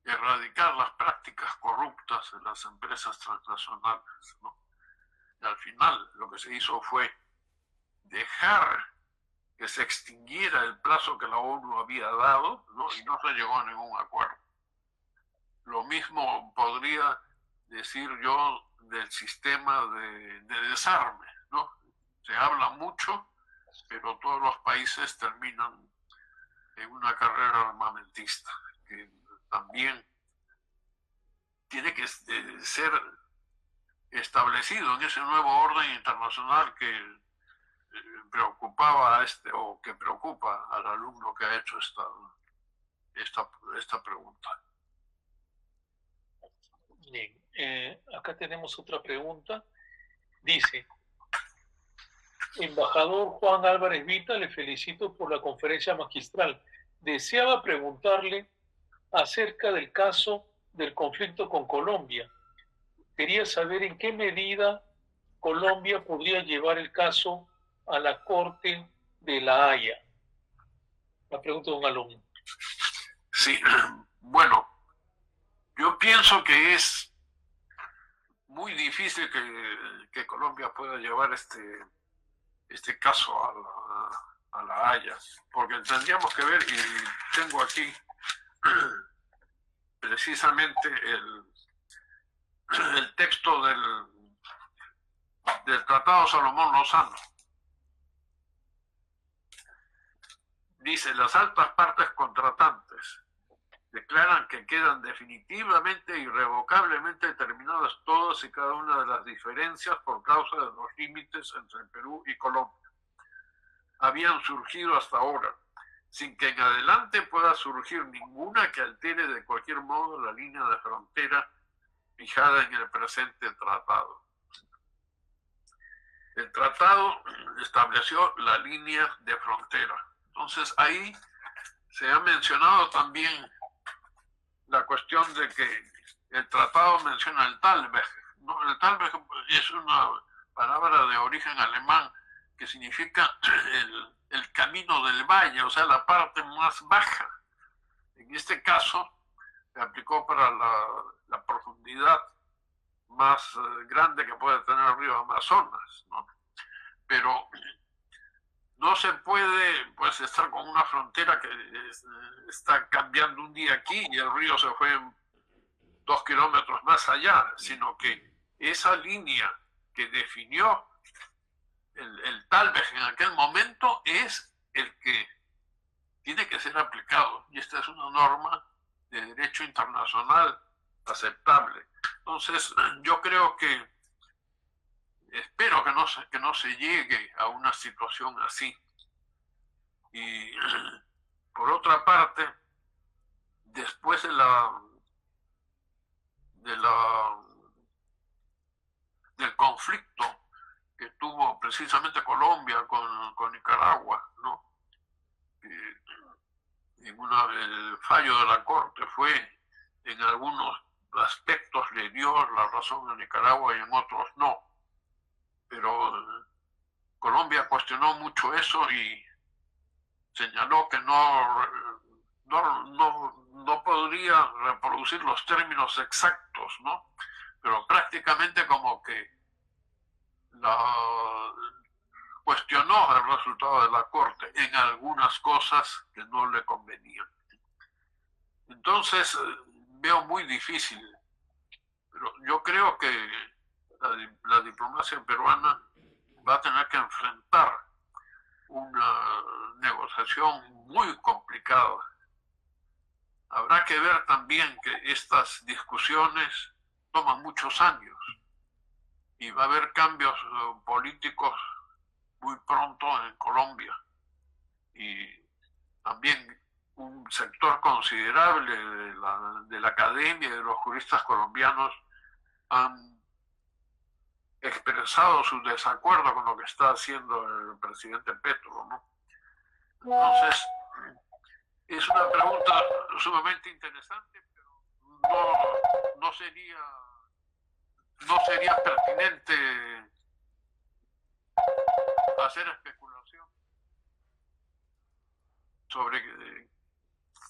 [SPEAKER 1] erradicar las prácticas corruptas de las empresas transnacionales, ¿no? Y al final lo que se hizo fue dejar que se extinguiera el plazo que la ONU había dado, ¿no? Y no se llegó a ningún acuerdo. Lo mismo podría decir yo del sistema de desarme, ¿no? Se habla mucho, pero todos los países terminan en una carrera armamentista, que también tiene que ser establecido en ese nuevo orden internacional que preocupaba o que preocupa al alumno que ha hecho esta pregunta.
[SPEAKER 2] Bien, acá tenemos otra pregunta. Dice: Embajador Juan Álvarez Vita, le felicito por la conferencia magistral. Deseaba preguntarle acerca del caso del conflicto con Colombia. Quería saber en qué medida Colombia podría llevar el caso a la Corte de La Haya. La pregunta de un alumno.
[SPEAKER 1] Sí, bueno, yo pienso que es muy difícil que Colombia pueda llevar este caso a La Haya, porque tendríamos que ver, y tengo aquí precisamente el texto del Tratado Salomón-Lozano. Dice: las altas partes contratantes declaran que quedan definitivamente e irrevocablemente determinadas todas y cada una de las diferencias por causa de los límites entre Perú y Colombia. Habían surgido hasta ahora, sin que en adelante pueda surgir ninguna que altere de cualquier modo la línea de frontera fijada en el presente tratado. El tratado estableció la línea de frontera. Entonces ahí se ha mencionado también la cuestión de que el tratado menciona el Talweg, ¿no? El Talweg es una palabra de origen alemán que significa el camino del valle, o sea, la parte más baja. En este caso, se aplicó para la profundidad más grande que puede tener el río Amazonas, ¿no? Pero no se puede, pues, estar con una frontera que está cambiando un día aquí y el río se fue 2 kilómetros más allá, sino que esa línea que definió el Talweg en aquel momento es el que tiene que ser aplicado. Y esta es una norma de derecho internacional aceptable. Entonces, yo creo que espero que no se llegue a una situación así. Y por otra parte, después del conflicto que tuvo precisamente Colombia con Nicaragua, ¿no? El fallo de la Corte fue, en algunos aspectos le dio la razón a Nicaragua y en otros no. Pero Colombia cuestionó mucho eso y señaló que no podría reproducir los términos exactos, ¿no? Pero prácticamente como que cuestionó el resultado de la Corte en algunas cosas que no le convenían. Entonces, veo muy difícil, pero yo creo que la diplomacia peruana va a tener que enfrentar una negociación muy complicada. Habrá que ver también que estas discusiones toman muchos años y va a haber cambios políticos muy pronto en Colombia, y también un sector considerable de la academia y de los juristas colombianos han expresado su desacuerdo con lo que está haciendo el presidente Petro, ¿no? Entonces, es una pregunta sumamente interesante, pero no sería pertinente hacer especulación sobre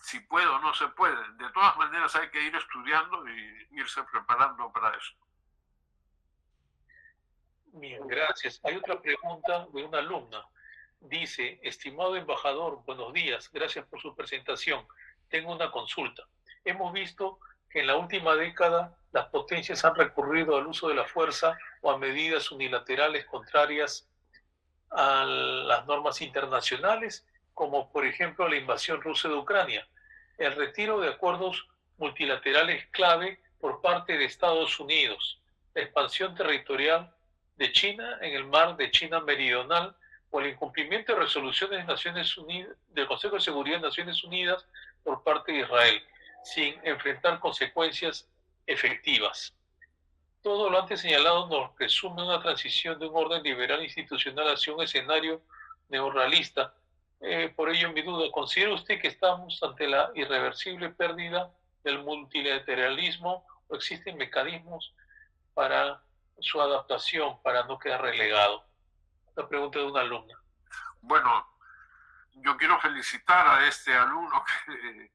[SPEAKER 1] si puede o no se puede. De todas maneras hay que ir estudiando y irse preparando para eso.
[SPEAKER 2] Bien, gracias. Hay otra pregunta de una alumna. Dice: estimado embajador, buenos días, gracias por su presentación. Tengo una consulta. Hemos visto que en la última década las potencias han recurrido al uso de la fuerza o a medidas unilaterales contrarias a las normas internacionales, como por ejemplo la invasión rusa de Ucrania, el retiro de acuerdos multilaterales clave por parte de Estados Unidos, la expansión territorial de China en el mar de China Meridional, o el incumplimiento de resoluciones de Naciones Unidas, del Consejo de Seguridad de Naciones Unidas por parte de Israel, sin enfrentar consecuencias efectivas. Todo lo antes señalado nos presume una transición de un orden liberal institucional hacia un escenario neorrealista. Por ello, mi duda: ¿considera usted que estamos ante la irreversible pérdida del multilateralismo o existen mecanismos para su adaptación, para no quedar relegado? La pregunta de una alumna.
[SPEAKER 1] Bueno, yo quiero felicitar a este alumno que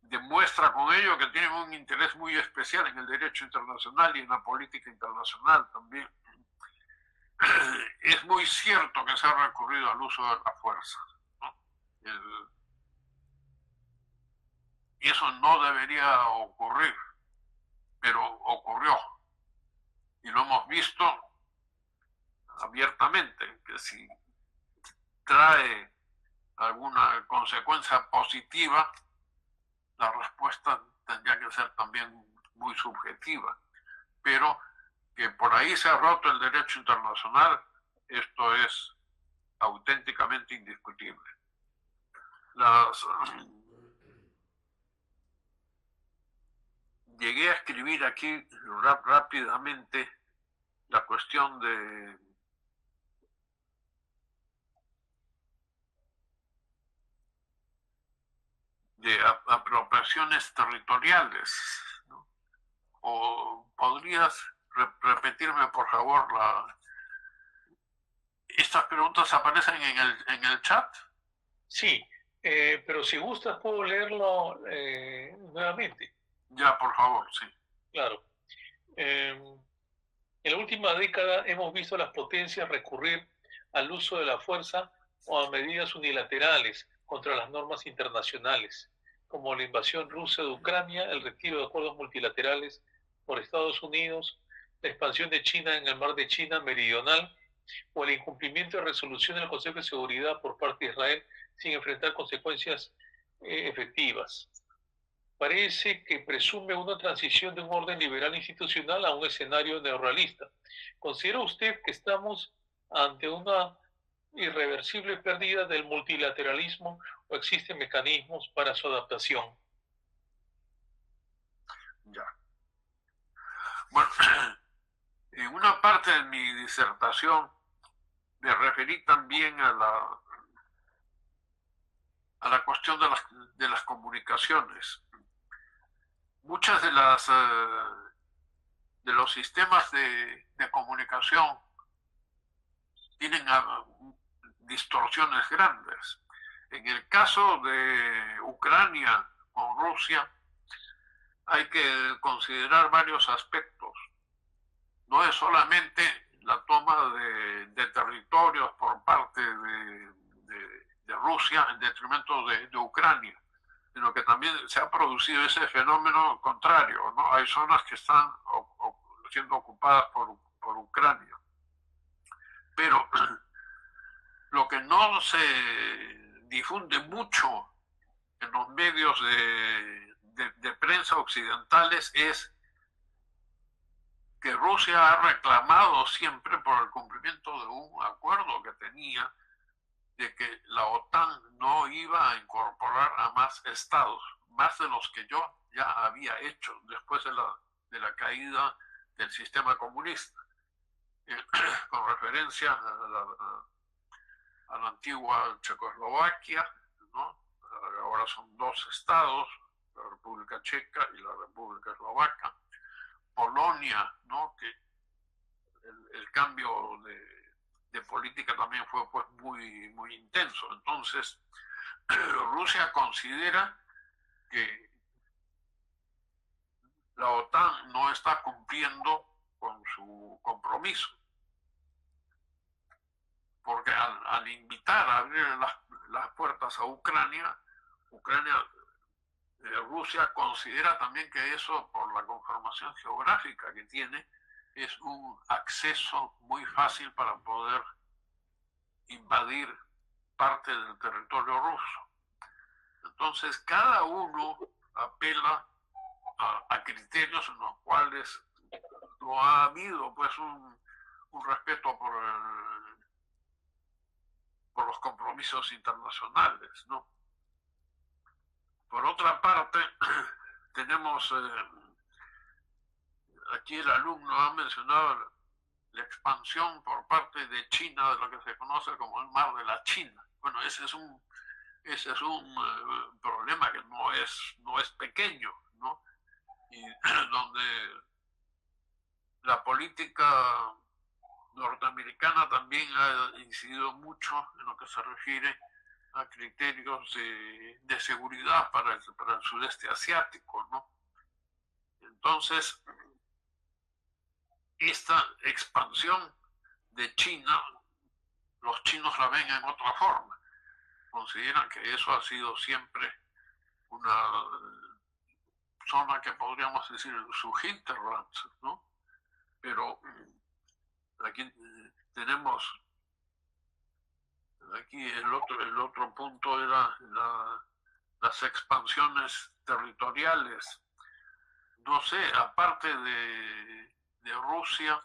[SPEAKER 1] demuestra con ello que tiene un interés muy especial en el derecho internacional y en la política internacional también. Es muy cierto que se ha recurrido al uso de la fuerza, ¿no? Y eso no debería ocurrir, pero ocurrió. y lo hemos visto abiertamente, que si trae alguna consecuencia positiva, la respuesta tendría que ser también muy subjetiva. Pero que por ahí se ha roto el derecho internacional, esto es auténticamente indiscutible. Llegué a escribir aquí rápidamente la cuestión de apropiaciones territoriales, ¿no? ¿O podrías repetirme, por favor, estas preguntas aparecen en el chat?
[SPEAKER 2] Sí, pero si gustas puedo leerlo nuevamente.
[SPEAKER 1] Ya, por favor, sí.
[SPEAKER 2] Claro. En la última década hemos visto a las potencias recurrir al uso de la fuerza o a medidas unilaterales contra las normas internacionales, como la invasión rusa de Ucrania, el retiro de acuerdos multilaterales por Estados Unidos, la expansión de China en el mar de China Meridional o el incumplimiento de resoluciones del Consejo de Seguridad por parte de Israel sin enfrentar consecuencias efectivas. Parece que presume una transición de un orden liberal institucional a un escenario neorrealista. ¿Considera usted que estamos ante una irreversible pérdida del multilateralismo o existen mecanismos para su adaptación?
[SPEAKER 1] Ya. Bueno, en una parte de mi disertación me referí también a la cuestión de las comunicaciones. Muchas de los sistemas de comunicación tienen distorsiones grandes. En el caso de Ucrania con Rusia, hay que considerar varios aspectos. No es solamente la toma de territorios por parte de Rusia en detrimento de Ucrania, sino que también se ha producido ese fenómeno contrario, ¿no? Hay zonas que están siendo ocupadas por Ucrania. Pero lo que no se difunde mucho en los medios de prensa occidentales es que Rusia ha reclamado siempre por el cumplimiento de un acuerdo que tenía de que la OTAN no iba a incorporar a más estados, más de los que yo ya había hecho después de la caída del sistema comunista, con referencia a la antigua Checoslovaquia, ¿no? Ahora son dos estados, la República Checa y la República Eslovaca. Polonia, ¿no? Que el cambio de política también fue pues muy intenso. Entonces, Rusia considera que la OTAN no está cumpliendo con su compromiso, porque al invitar a abrir las puertas a Ucrania, Rusia considera también que eso, por la conformación geográfica que tiene, es un acceso muy fácil para poder invadir parte del territorio ruso. Entonces, cada uno apela a criterios en los cuales no ha habido pues un respeto por los compromisos internacionales, ¿no? Por otra parte, tenemos aquí el alumno ha mencionado la expansión por parte de China de lo que se conoce como el Mar de la China. Bueno, ese es un problema que no es pequeño, ¿no? Y donde la política norteamericana también ha incidido mucho en lo que se refiere a criterios de seguridad para el sudeste asiático, ¿no? Entonces, esta expansión de China, los chinos la ven en otra forma. Consideran que eso ha sido siempre una zona que podríamos decir su hinterland, ¿no? Pero aquí tenemos, aquí el otro punto era las expansiones territoriales. No sé, aparte de Rusia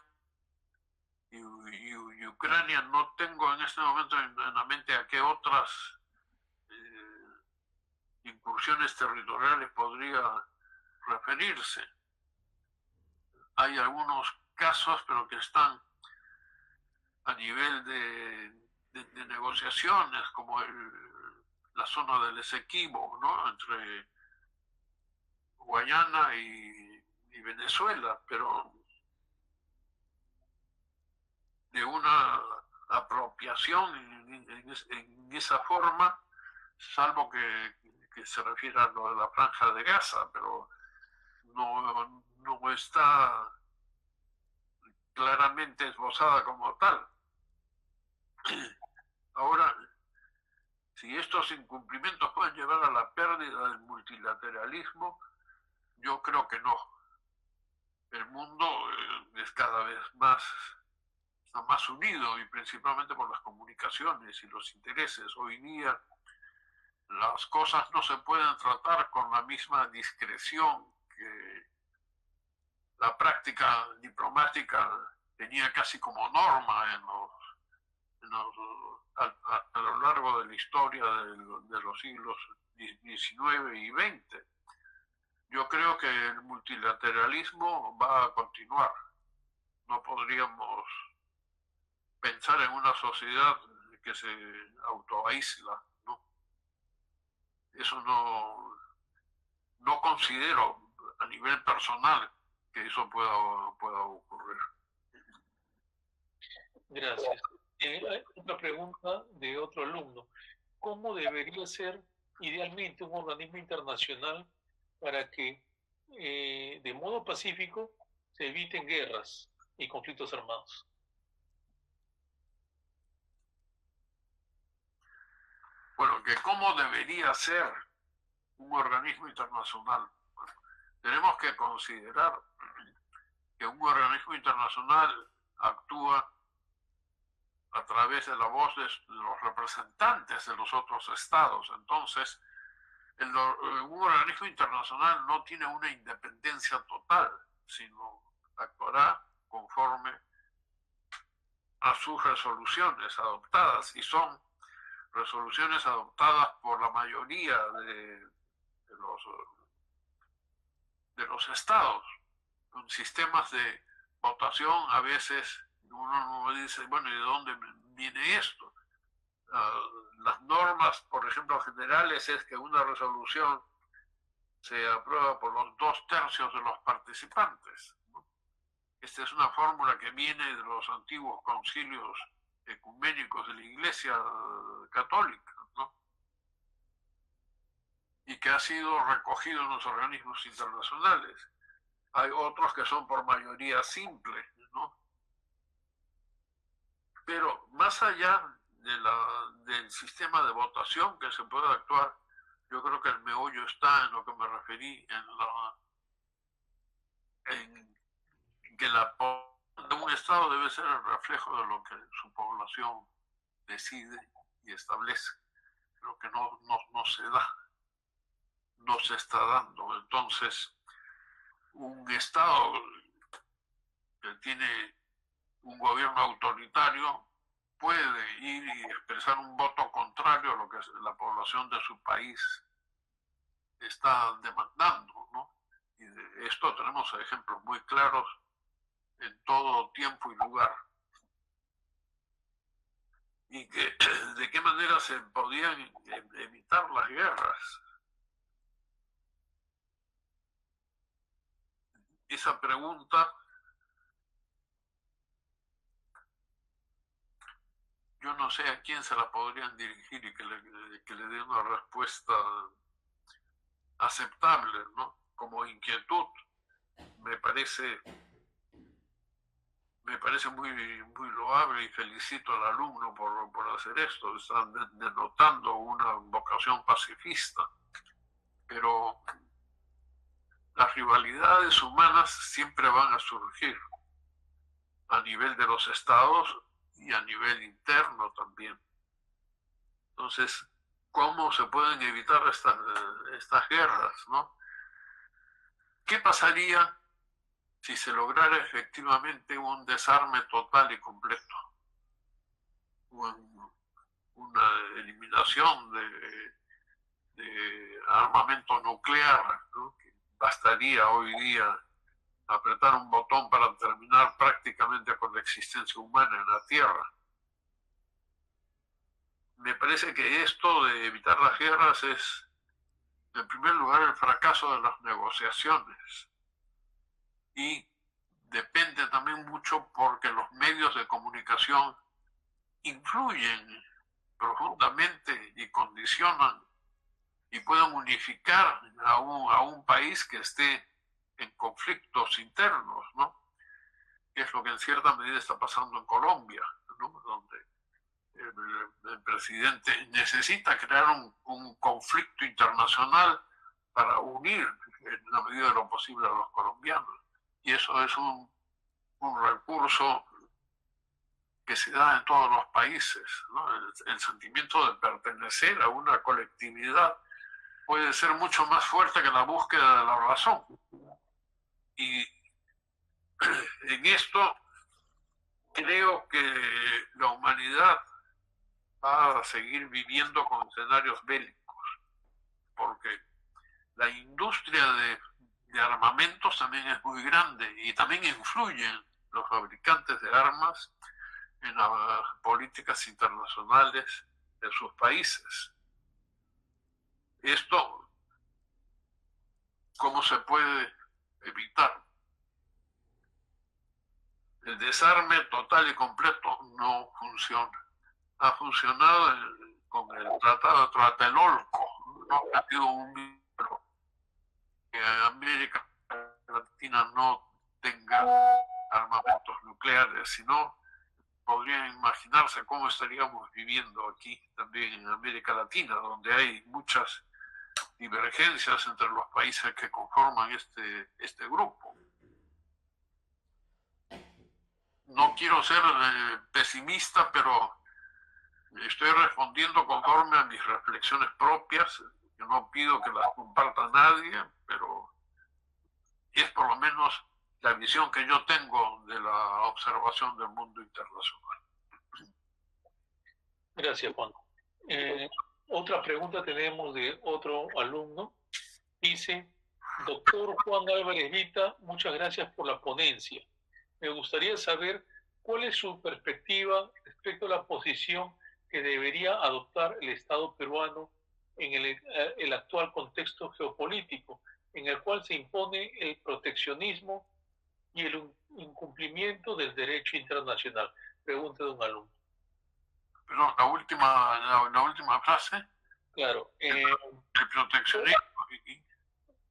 [SPEAKER 1] y Ucrania, no tengo en este momento en la mente a qué otras incursiones territoriales podría referirse. Hay algunos casos, pero que están a nivel de negociaciones, como la zona del Esequibo, ¿no? Entre Guayana y Venezuela, pero de una apropiación en esa forma, salvo que se refiera a lo de la Franja de Gaza, pero no está claramente esbozada como tal. Ahora, si estos incumplimientos pueden llevar a la pérdida del multilateralismo, yo creo que no. El mundo es cada vez está más unido, y principalmente por las comunicaciones y los intereses. Hoy día las cosas no se pueden tratar con la misma discreción que la práctica diplomática tenía casi como norma a lo largo de la historia de los siglos XIX y XX. Yo creo que el multilateralismo va a continuar. No podríamos pensar en una sociedad que se autoaísla, ¿no? Eso no considero a nivel personal que eso pueda ocurrir.
[SPEAKER 2] Gracias. Hay una pregunta de otro alumno. ¿Cómo debería ser idealmente un organismo internacional para que de modo pacífico se eviten guerras y conflictos armados?
[SPEAKER 1] Bueno, que cómo debería ser un organismo internacional. Bueno, tenemos que considerar que un organismo internacional actúa a través de la voz de los representantes de los otros estados. Entonces, un organismo internacional no tiene una independencia total, sino actuará conforme a sus resoluciones adoptadas, y son resoluciones adoptadas por la mayoría de los estados, con sistemas de votación. A veces uno dice, bueno, ¿y de dónde viene esto? Las normas, por ejemplo, generales es que una resolución se aprueba por los 2/3 de los participantes, ¿no? Esta es una fórmula que viene de los antiguos concilios ecuménicos de la Iglesia Católica, ¿no? Y que ha sido recogido en los organismos internacionales. Hay otros que son por mayoría simple, ¿no? Pero más allá del sistema de votación que se puede actuar, yo creo que el meollo está en lo que me referí, en que de un Estado debe ser el reflejo de lo que su población decide y establece. Lo que no se da, no se está dando. Entonces, un Estado que tiene un gobierno autoritario puede ir y expresar un voto contrario a lo que la población de su país está demandando, ¿no? Y de esto tenemos ejemplos muy claros en todo tiempo y lugar. Y que, de qué manera se podían evitar las guerras. Esa pregunta yo no sé a quién se la podrían dirigir y que le dé una respuesta aceptable, ¿no? Como inquietud, me parece muy loable, y felicito al alumno por hacer esto. Están denotando una vocación pacifista, pero las rivalidades humanas siempre van a surgir. a nivel de los estados y a nivel interno también. Entonces, ¿cómo se pueden evitar estas guerras, no? ¿Qué pasaría si se lograra efectivamente un desarme total y completo? Una eliminación de armamento nuclear, ¿no? Que bastaría hoy día apretar un botón para terminar prácticamente con la existencia humana en la Tierra. Me parece que esto de evitar las guerras es, en primer lugar, el fracaso de las negociaciones. Y depende también mucho porque los medios de comunicación influyen profundamente y condicionan y pueden unificar a un país que esté en conflictos internos, ¿no? Que es lo que en cierta medida está pasando en Colombia, ¿no? Donde el presidente necesita crear un conflicto internacional para unir en la medida de lo posible a los colombianos. Y eso es un recurso que se da en todos los países, ¿no? El sentimiento de pertenecer a una colectividad puede ser mucho más fuerte que la búsqueda de la razón. Y en esto creo que la humanidad va a seguir viviendo con escenarios bélicos, porque la industria de armamentos también es muy grande y también influyen los fabricantes de armas en las políticas internacionales de sus países. Esto, ¿cómo se puede evitar? El desarme total y completo no funciona. Ha funcionado con el Tratado de Tlatelolco, ¿no? Ha sido un milagro que América Latina no tenga armamentos nucleares, sino podrían imaginarse cómo estaríamos viviendo aquí también en América Latina, donde hay muchas divergencias entre los países que conforman este grupo. No quiero ser pesimista, pero estoy respondiendo conforme a mis reflexiones propias. Yo no pido que las comparta nadie, pero es por lo menos la visión que yo tengo de la observación del mundo internacional.
[SPEAKER 2] Gracias, Juan. Otra pregunta tenemos de otro alumno. Dice, doctor Juan Álvarez Vita, muchas gracias por la ponencia. Me gustaría saber cuál es su perspectiva respecto a la posición que debería adoptar el Estado peruano en el actual contexto geopolítico, en el cual se impone el proteccionismo y el incumplimiento del derecho internacional. Pregunta de un alumno.
[SPEAKER 1] Perdón, la última frase.
[SPEAKER 2] Claro.
[SPEAKER 1] El proteccionismo.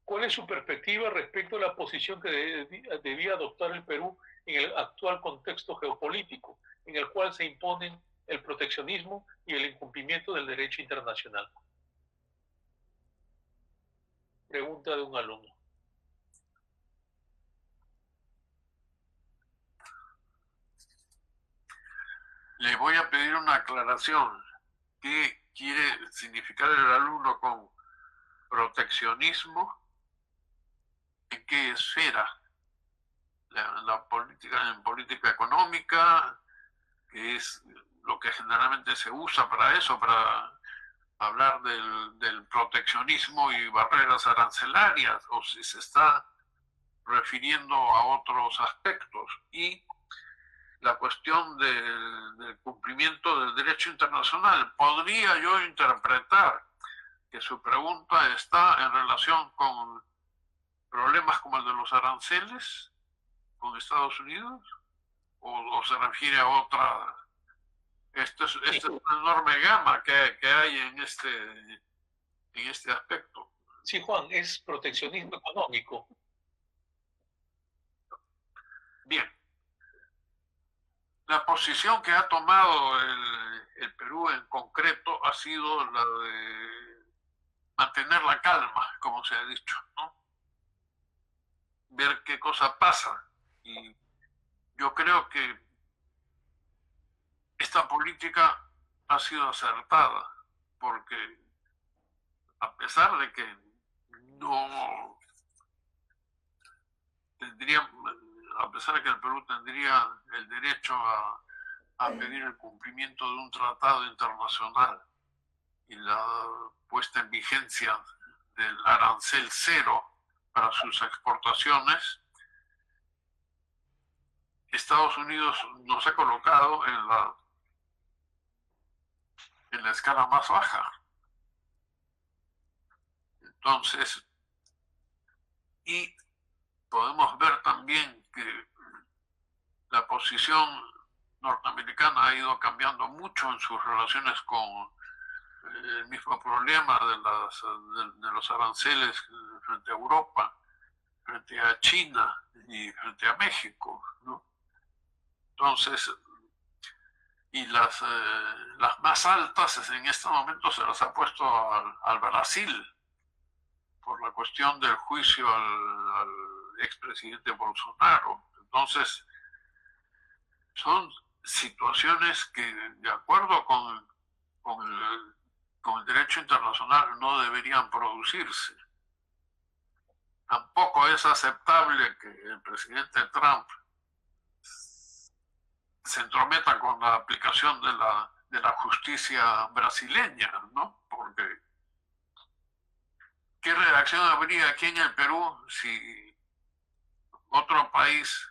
[SPEAKER 2] ¿Cuál es su perspectiva respecto a la posición que debía adoptar el Perú en el actual contexto geopolítico, en el cual se imponen el proteccionismo y el incumplimiento del derecho internacional? Pregunta de un alumno.
[SPEAKER 1] Le voy a pedir una aclaración. ¿Qué quiere significar el alumno con proteccionismo? ¿En qué esfera? En política económica, que es lo que generalmente se usa para eso, para hablar del proteccionismo y barreras arancelarias, o si se está refiriendo a otros aspectos. Y la cuestión del cumplimiento del derecho internacional. ¿Podría yo interpretar que su pregunta está en relación con problemas como el de los aranceles con Estados Unidos? ¿O se refiere a otra? Esta es una enorme gama que hay en este aspecto.
[SPEAKER 2] Sí, Juan, es proteccionismo económico.
[SPEAKER 1] Bien. La posición que ha tomado el Perú en concreto ha sido la de mantener la calma, como se ha dicho, ¿no? Ver qué cosa pasa y yo creo que esta política ha sido acertada, porque a pesar de que no tendría, a pesar de que el Perú tendría el derecho a pedir el cumplimiento de un tratado internacional y la puesta en vigencia del arancel cero para sus exportaciones, Estados Unidos nos ha colocado en la escala más baja. Entonces, y podemos ver también que la posición norteamericana ha ido cambiando mucho en sus relaciones con el mismo problema de los aranceles frente a Europa, frente a China y frente a México, ¿no? Entonces, y las más altas en este momento se las ha puesto al Brasil por la cuestión del juicio al expresidente Bolsonaro. Entonces, son situaciones que, de acuerdo con el derecho internacional, no deberían producirse. Tampoco es aceptable que el presidente Trump se entrometa con la aplicación de la justicia brasileña, ¿no? Porque ¿qué reacción habría aquí en el Perú si otro país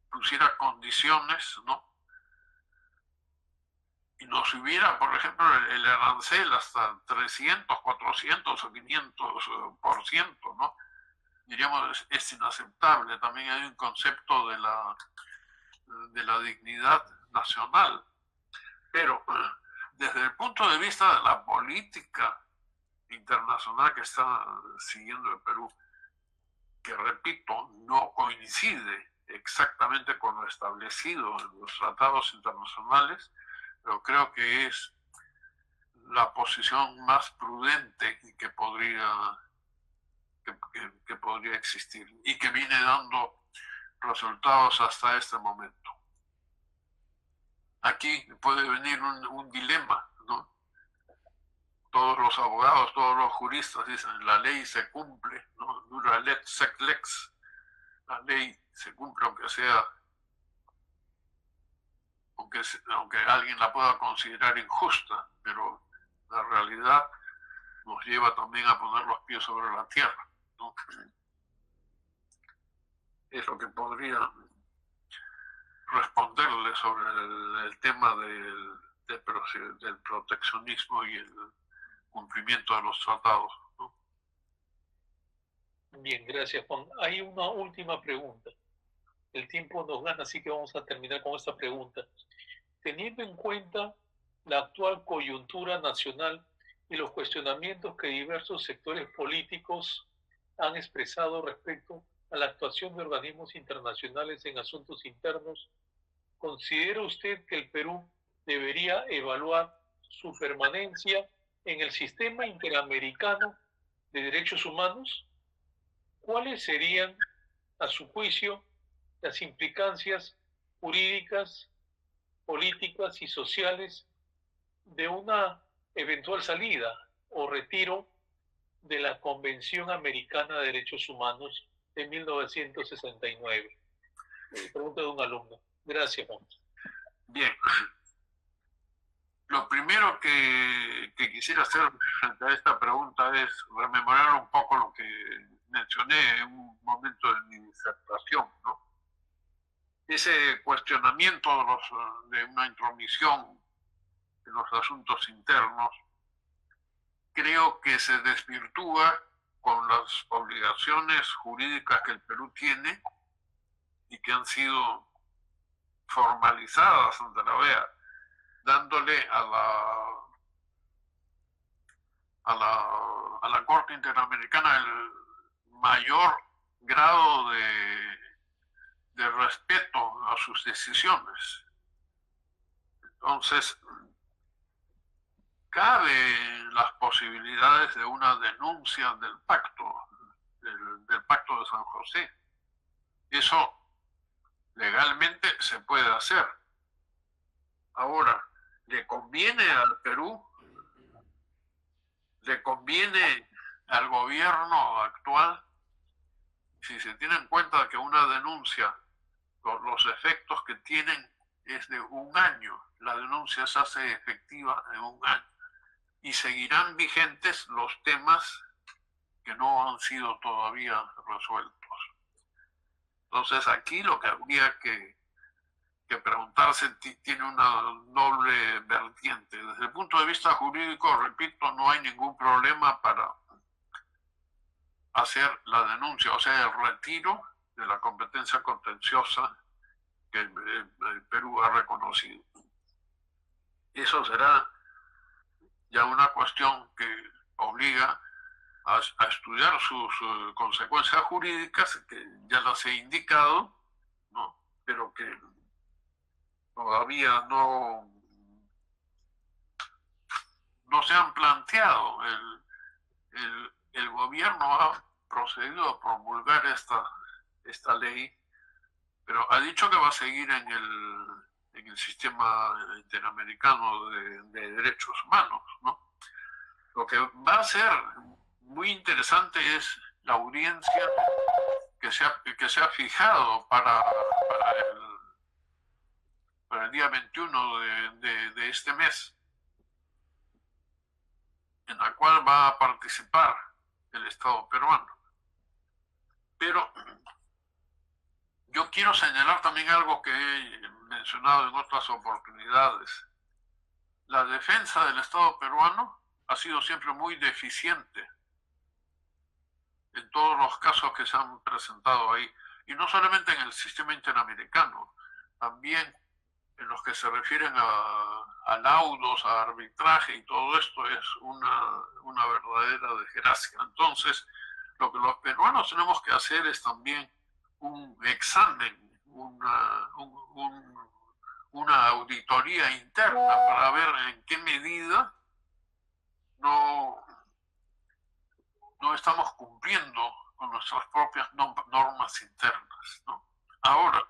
[SPEAKER 1] pusiera condiciones, ¿no? Y nos subiera, por ejemplo, el arancel hasta 300, 400 o 500%, ¿no? Diríamos, es inaceptable. También hay un concepto de la dignidad nacional. Pero desde el punto de vista de la política internacional que está siguiendo el Perú, que repito, no coincide exactamente con lo establecido en los tratados internacionales, pero creo que es la posición más prudente y que podría existir y que viene dando resultados hasta este momento. Aquí puede venir un dilema, ¿no? Todos los abogados, todos los juristas dicen la ley se cumple, ¿no? Dura lex sec lex. La ley se cumple aunque alguien la pueda considerar injusta, pero la realidad nos lleva también a poner los pies sobre la tierra, ¿no? Es lo que podría responderle sobre el tema del proteccionismo y el cumplimiento de los tratados, ¿no?
[SPEAKER 2] Bien, gracias, Juan. Hay una última pregunta. El tiempo nos gana, así que vamos a terminar con esta pregunta. Teniendo en cuenta la actual coyuntura nacional y los cuestionamientos que diversos sectores políticos han expresado respecto a la actuación de organismos internacionales en asuntos internos, ¿considera usted que el Perú debería evaluar su permanencia en el sistema interamericano de derechos humanos? ¿Cuáles serían, a su juicio, las implicancias jurídicas, políticas y sociales de una eventual salida o retiro de la Convención Americana de Derechos Humanos de 1969? Pregunta de un alumno. Gracias, Juan.
[SPEAKER 1] Bien. Lo primero que quisiera hacer frente a esta pregunta es rememorar un poco lo que mencioné en un momento de mi disertación, ¿no? Ese cuestionamiento de una intromisión en los asuntos internos creo que se desvirtúa con las obligaciones jurídicas que el Perú tiene y que han sido formalizadas ante la OEA, dándole a la Corte Interamericana el mayor grado de respeto a sus decisiones. Entonces, cabe las posibilidades de una denuncia del pacto, del pacto de San José. Eso legalmente se puede hacer. Ahora, ¿le conviene al Perú? ¿Le conviene al gobierno actual? Si se tiene en cuenta que una denuncia, los efectos que tienen es de 1 año, la denuncia se hace efectiva en 1 año y seguirán vigentes los temas que no han sido todavía resueltos. Entonces aquí lo que habría que preguntarse tiene una doble vertiente. Desde el punto de vista jurídico, repito, no hay ningún problema para hacer la denuncia, o sea, el retiro de la competencia contenciosa que el Perú ha reconocido. Eso será ya una cuestión que obliga a estudiar sus consecuencias jurídicas, que ya las he indicado, ¿no? Pero que todavía no se han planteado. El gobierno ha procedido a promulgar esta ley, pero ha dicho que va a seguir en el sistema interamericano de derechos humanos, ¿no? Lo que va a ser muy interesante es la audiencia que se ha fijado para el día 21 de este mes, en la cual va a participar el Estado peruano. Pero yo quiero señalar también algo que he mencionado en otras oportunidades. La defensa del Estado peruano ha sido siempre muy deficiente en todos los casos que se han presentado ahí, y no solamente en el sistema interamericano, también en los que se refieren a laudos, a arbitraje, y todo esto es una verdadera desgracia. Entonces, lo que los peruanos tenemos que hacer es también un examen, una auditoría interna para ver en qué medida no estamos cumpliendo con nuestras propias normas internas, ¿no? Ahora,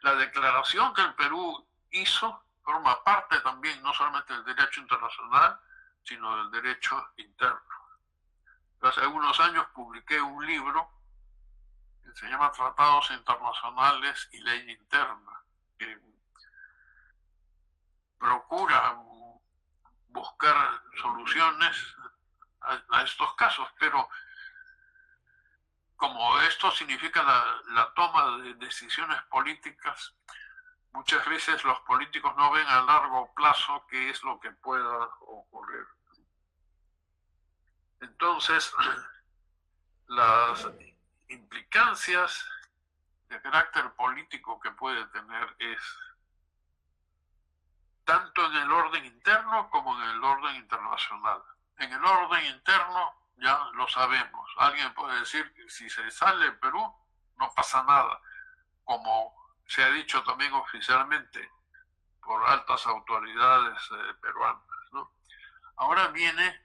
[SPEAKER 1] la declaración que el Perú hizo forma parte también no solamente del derecho internacional, sino del derecho interno. Hace algunos años publiqué un libro que se llama Tratados Internacionales y Ley Interna, que procura buscar soluciones a estos casos, pero como esto significa la toma de decisiones políticas, muchas veces los políticos no ven a largo plazo qué es lo que pueda ocurrir. Entonces, las implicancias de carácter político que puede tener es tanto en el orden interno como en el orden internacional. En el orden interno ya lo sabemos. Alguien puede decir que si se sale el Perú no pasa nada, como se ha dicho también oficialmente por altas autoridades peruanas, ¿no? Ahora viene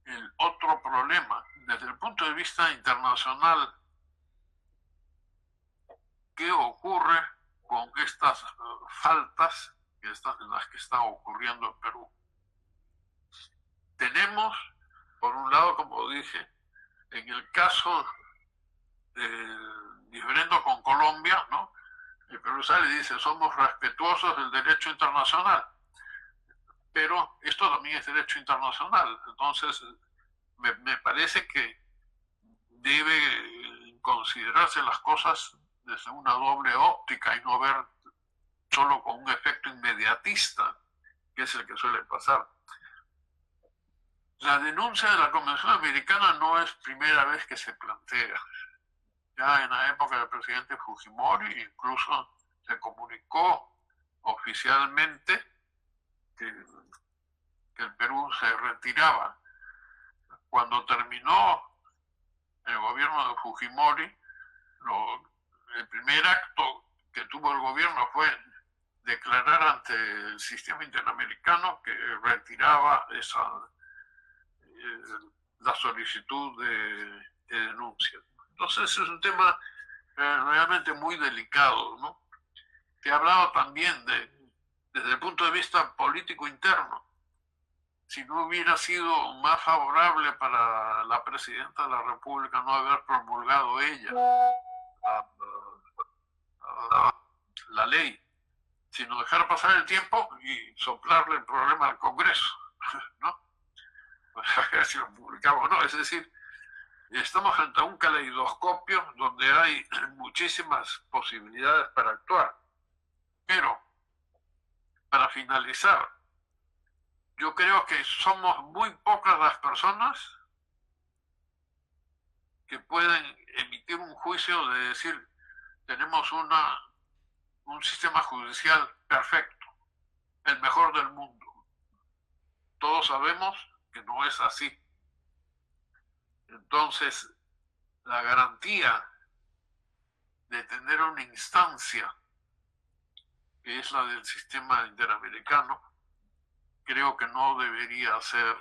[SPEAKER 1] el otro problema. Desde el punto de vista internacional, ¿qué ocurre con estas faltas en las que está ocurriendo en Perú? Tenemos, por un lado, como dije, en el caso del diferendo con Colombia, ¿no? El Perú sale y dice, somos respetuosos del derecho internacional, pero esto también es derecho internacional. Entonces, me parece que debe considerarse las cosas desde una doble óptica y no ver solo con un efecto inmediatista, que es el que suele pasar. La denuncia de la Convención Americana no es primera vez que se plantea. Ya en la época del presidente Fujimori incluso se comunicó oficialmente que el Perú se retiraba. Cuando terminó el gobierno de Fujimori, el primer acto que tuvo el gobierno fue declarar ante el sistema interamericano que retiraba la solicitud de denuncia. Entonces es un tema realmente muy delicado, ¿no? Te he hablado también desde el punto de vista político interno. Si no hubiera sido más favorable para la presidenta de la República no haber promulgado ella la ley, sino dejar pasar el tiempo y soplarle el problema al Congreso, ¿no? Si lo publicamos, ¿no? Es decir, estamos frente a un caleidoscopio donde hay muchísimas posibilidades para actuar. Pero, para finalizar, yo creo que somos muy pocas las personas que pueden emitir un juicio de decir tenemos un sistema judicial perfecto, el mejor del mundo. Todos sabemos que no es así. Entonces, la garantía de tener una instancia que es la del sistema interamericano, creo que no debería ser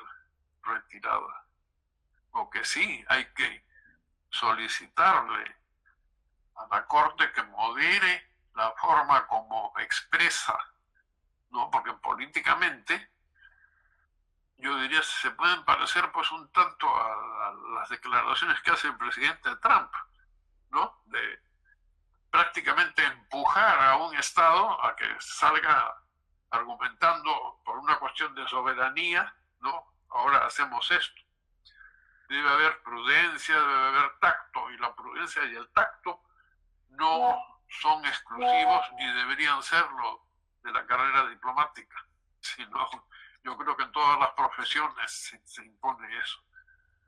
[SPEAKER 1] retirada. O que sí, hay que solicitarle a la Corte que modere la forma como expresa, ¿no? Porque políticamente, yo diría, se pueden parecer pues un tanto a las declaraciones que hace el presidente Trump, ¿no? De prácticamente empujar a un Estado a que salga argumentando por una cuestión de soberanía, ¿no? Ahora hacemos esto. Debe haber prudencia, debe haber tacto, y la prudencia y el tacto no son exclusivos ni deberían serlo de la carrera diplomática, sino yo creo que en todas las profesiones se impone eso,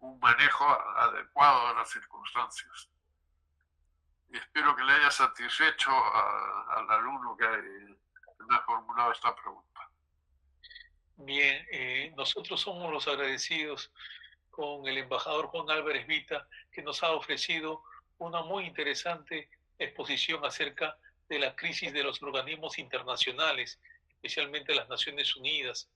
[SPEAKER 1] un manejo adecuado de las circunstancias. Y espero que le haya satisfecho al alumno que me ha formulado esta pregunta.
[SPEAKER 2] Bien, nosotros somos los agradecidos con el embajador Juan Álvarez Vita, que nos ha ofrecido una muy interesante exposición acerca de la crisis de los organismos internacionales, especialmente las Naciones Unidas,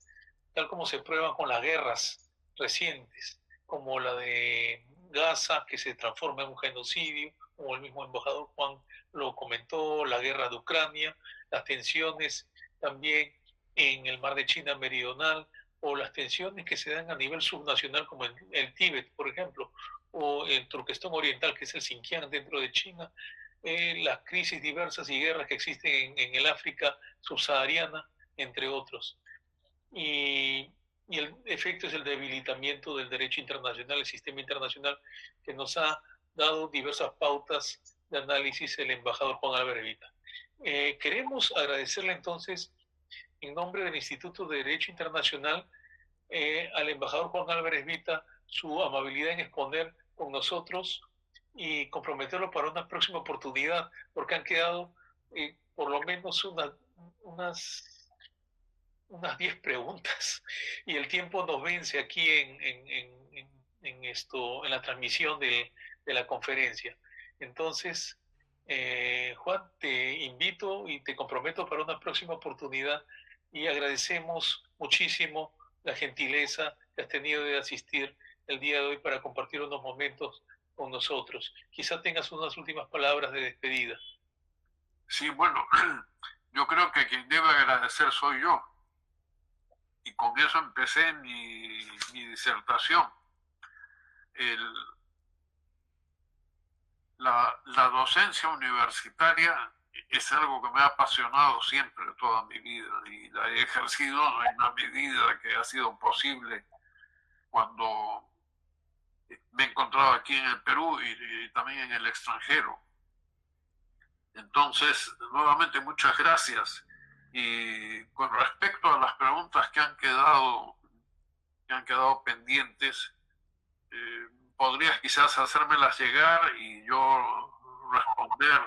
[SPEAKER 2] tal como se prueban con las guerras recientes, como la de Gaza, que se transforma en un genocidio, como el mismo embajador Juan lo comentó, la guerra de Ucrania, las tensiones también en el mar de China Meridional, o las tensiones que se dan a nivel subnacional, como en el Tíbet, por ejemplo, o el Turquestán Oriental, que es el Xinjiang dentro de China, las crisis diversas y guerras que existen en el África subsahariana, entre otros. Y el efecto es el debilitamiento del derecho internacional, el sistema internacional, que nos ha dado diversas pautas de análisis el embajador Juan Álvarez Vita. Queremos agradecerle entonces, en nombre del Instituto de Derecho Internacional, al embajador Juan Álvarez Vita su amabilidad en exponer con nosotros y comprometerlo para una próxima oportunidad, porque han quedado por lo menos unas 10 preguntas y el tiempo nos vence aquí en la transmisión de la conferencia. Entonces, Juan, te invito y te comprometo para una próxima oportunidad y agradecemos muchísimo la gentileza que has tenido de asistir el día de hoy para compartir unos momentos con nosotros. Quizá tengas unas últimas palabras de despedida.
[SPEAKER 1] Sí, bueno, yo creo que quien debe agradecer soy yo. Y con eso empecé mi disertación. La docencia universitaria es algo que me ha apasionado siempre toda mi vida y la he ejercido en la medida que ha sido posible cuando me he encontrado aquí en el Perú y también en el extranjero. Entonces, nuevamente muchas gracias. Y con respecto a las preguntas que han quedado pendientes, podrías quizás hacérmelas llegar y yo responder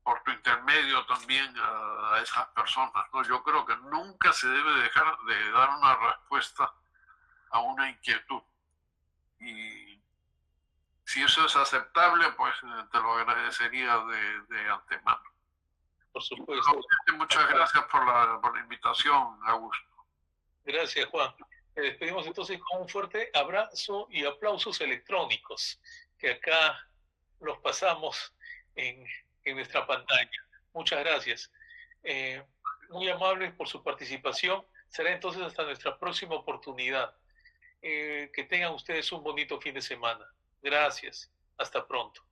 [SPEAKER 1] por tu intermedio también a esas personas, ¿no? Yo creo que nunca se debe dejar de dar una respuesta a una inquietud. Y si eso es aceptable, pues te lo agradecería de antemano.
[SPEAKER 2] Por supuesto.
[SPEAKER 1] Muchas gracias por la invitación, Augusto.
[SPEAKER 2] Gracias, Juan. Te despedimos entonces con un fuerte abrazo y aplausos electrónicos, que acá los pasamos en nuestra pantalla. Muchas gracias. Muy amables por su participación. Será entonces hasta nuestra próxima oportunidad. Que tengan ustedes un bonito fin de semana. Gracias. Hasta pronto.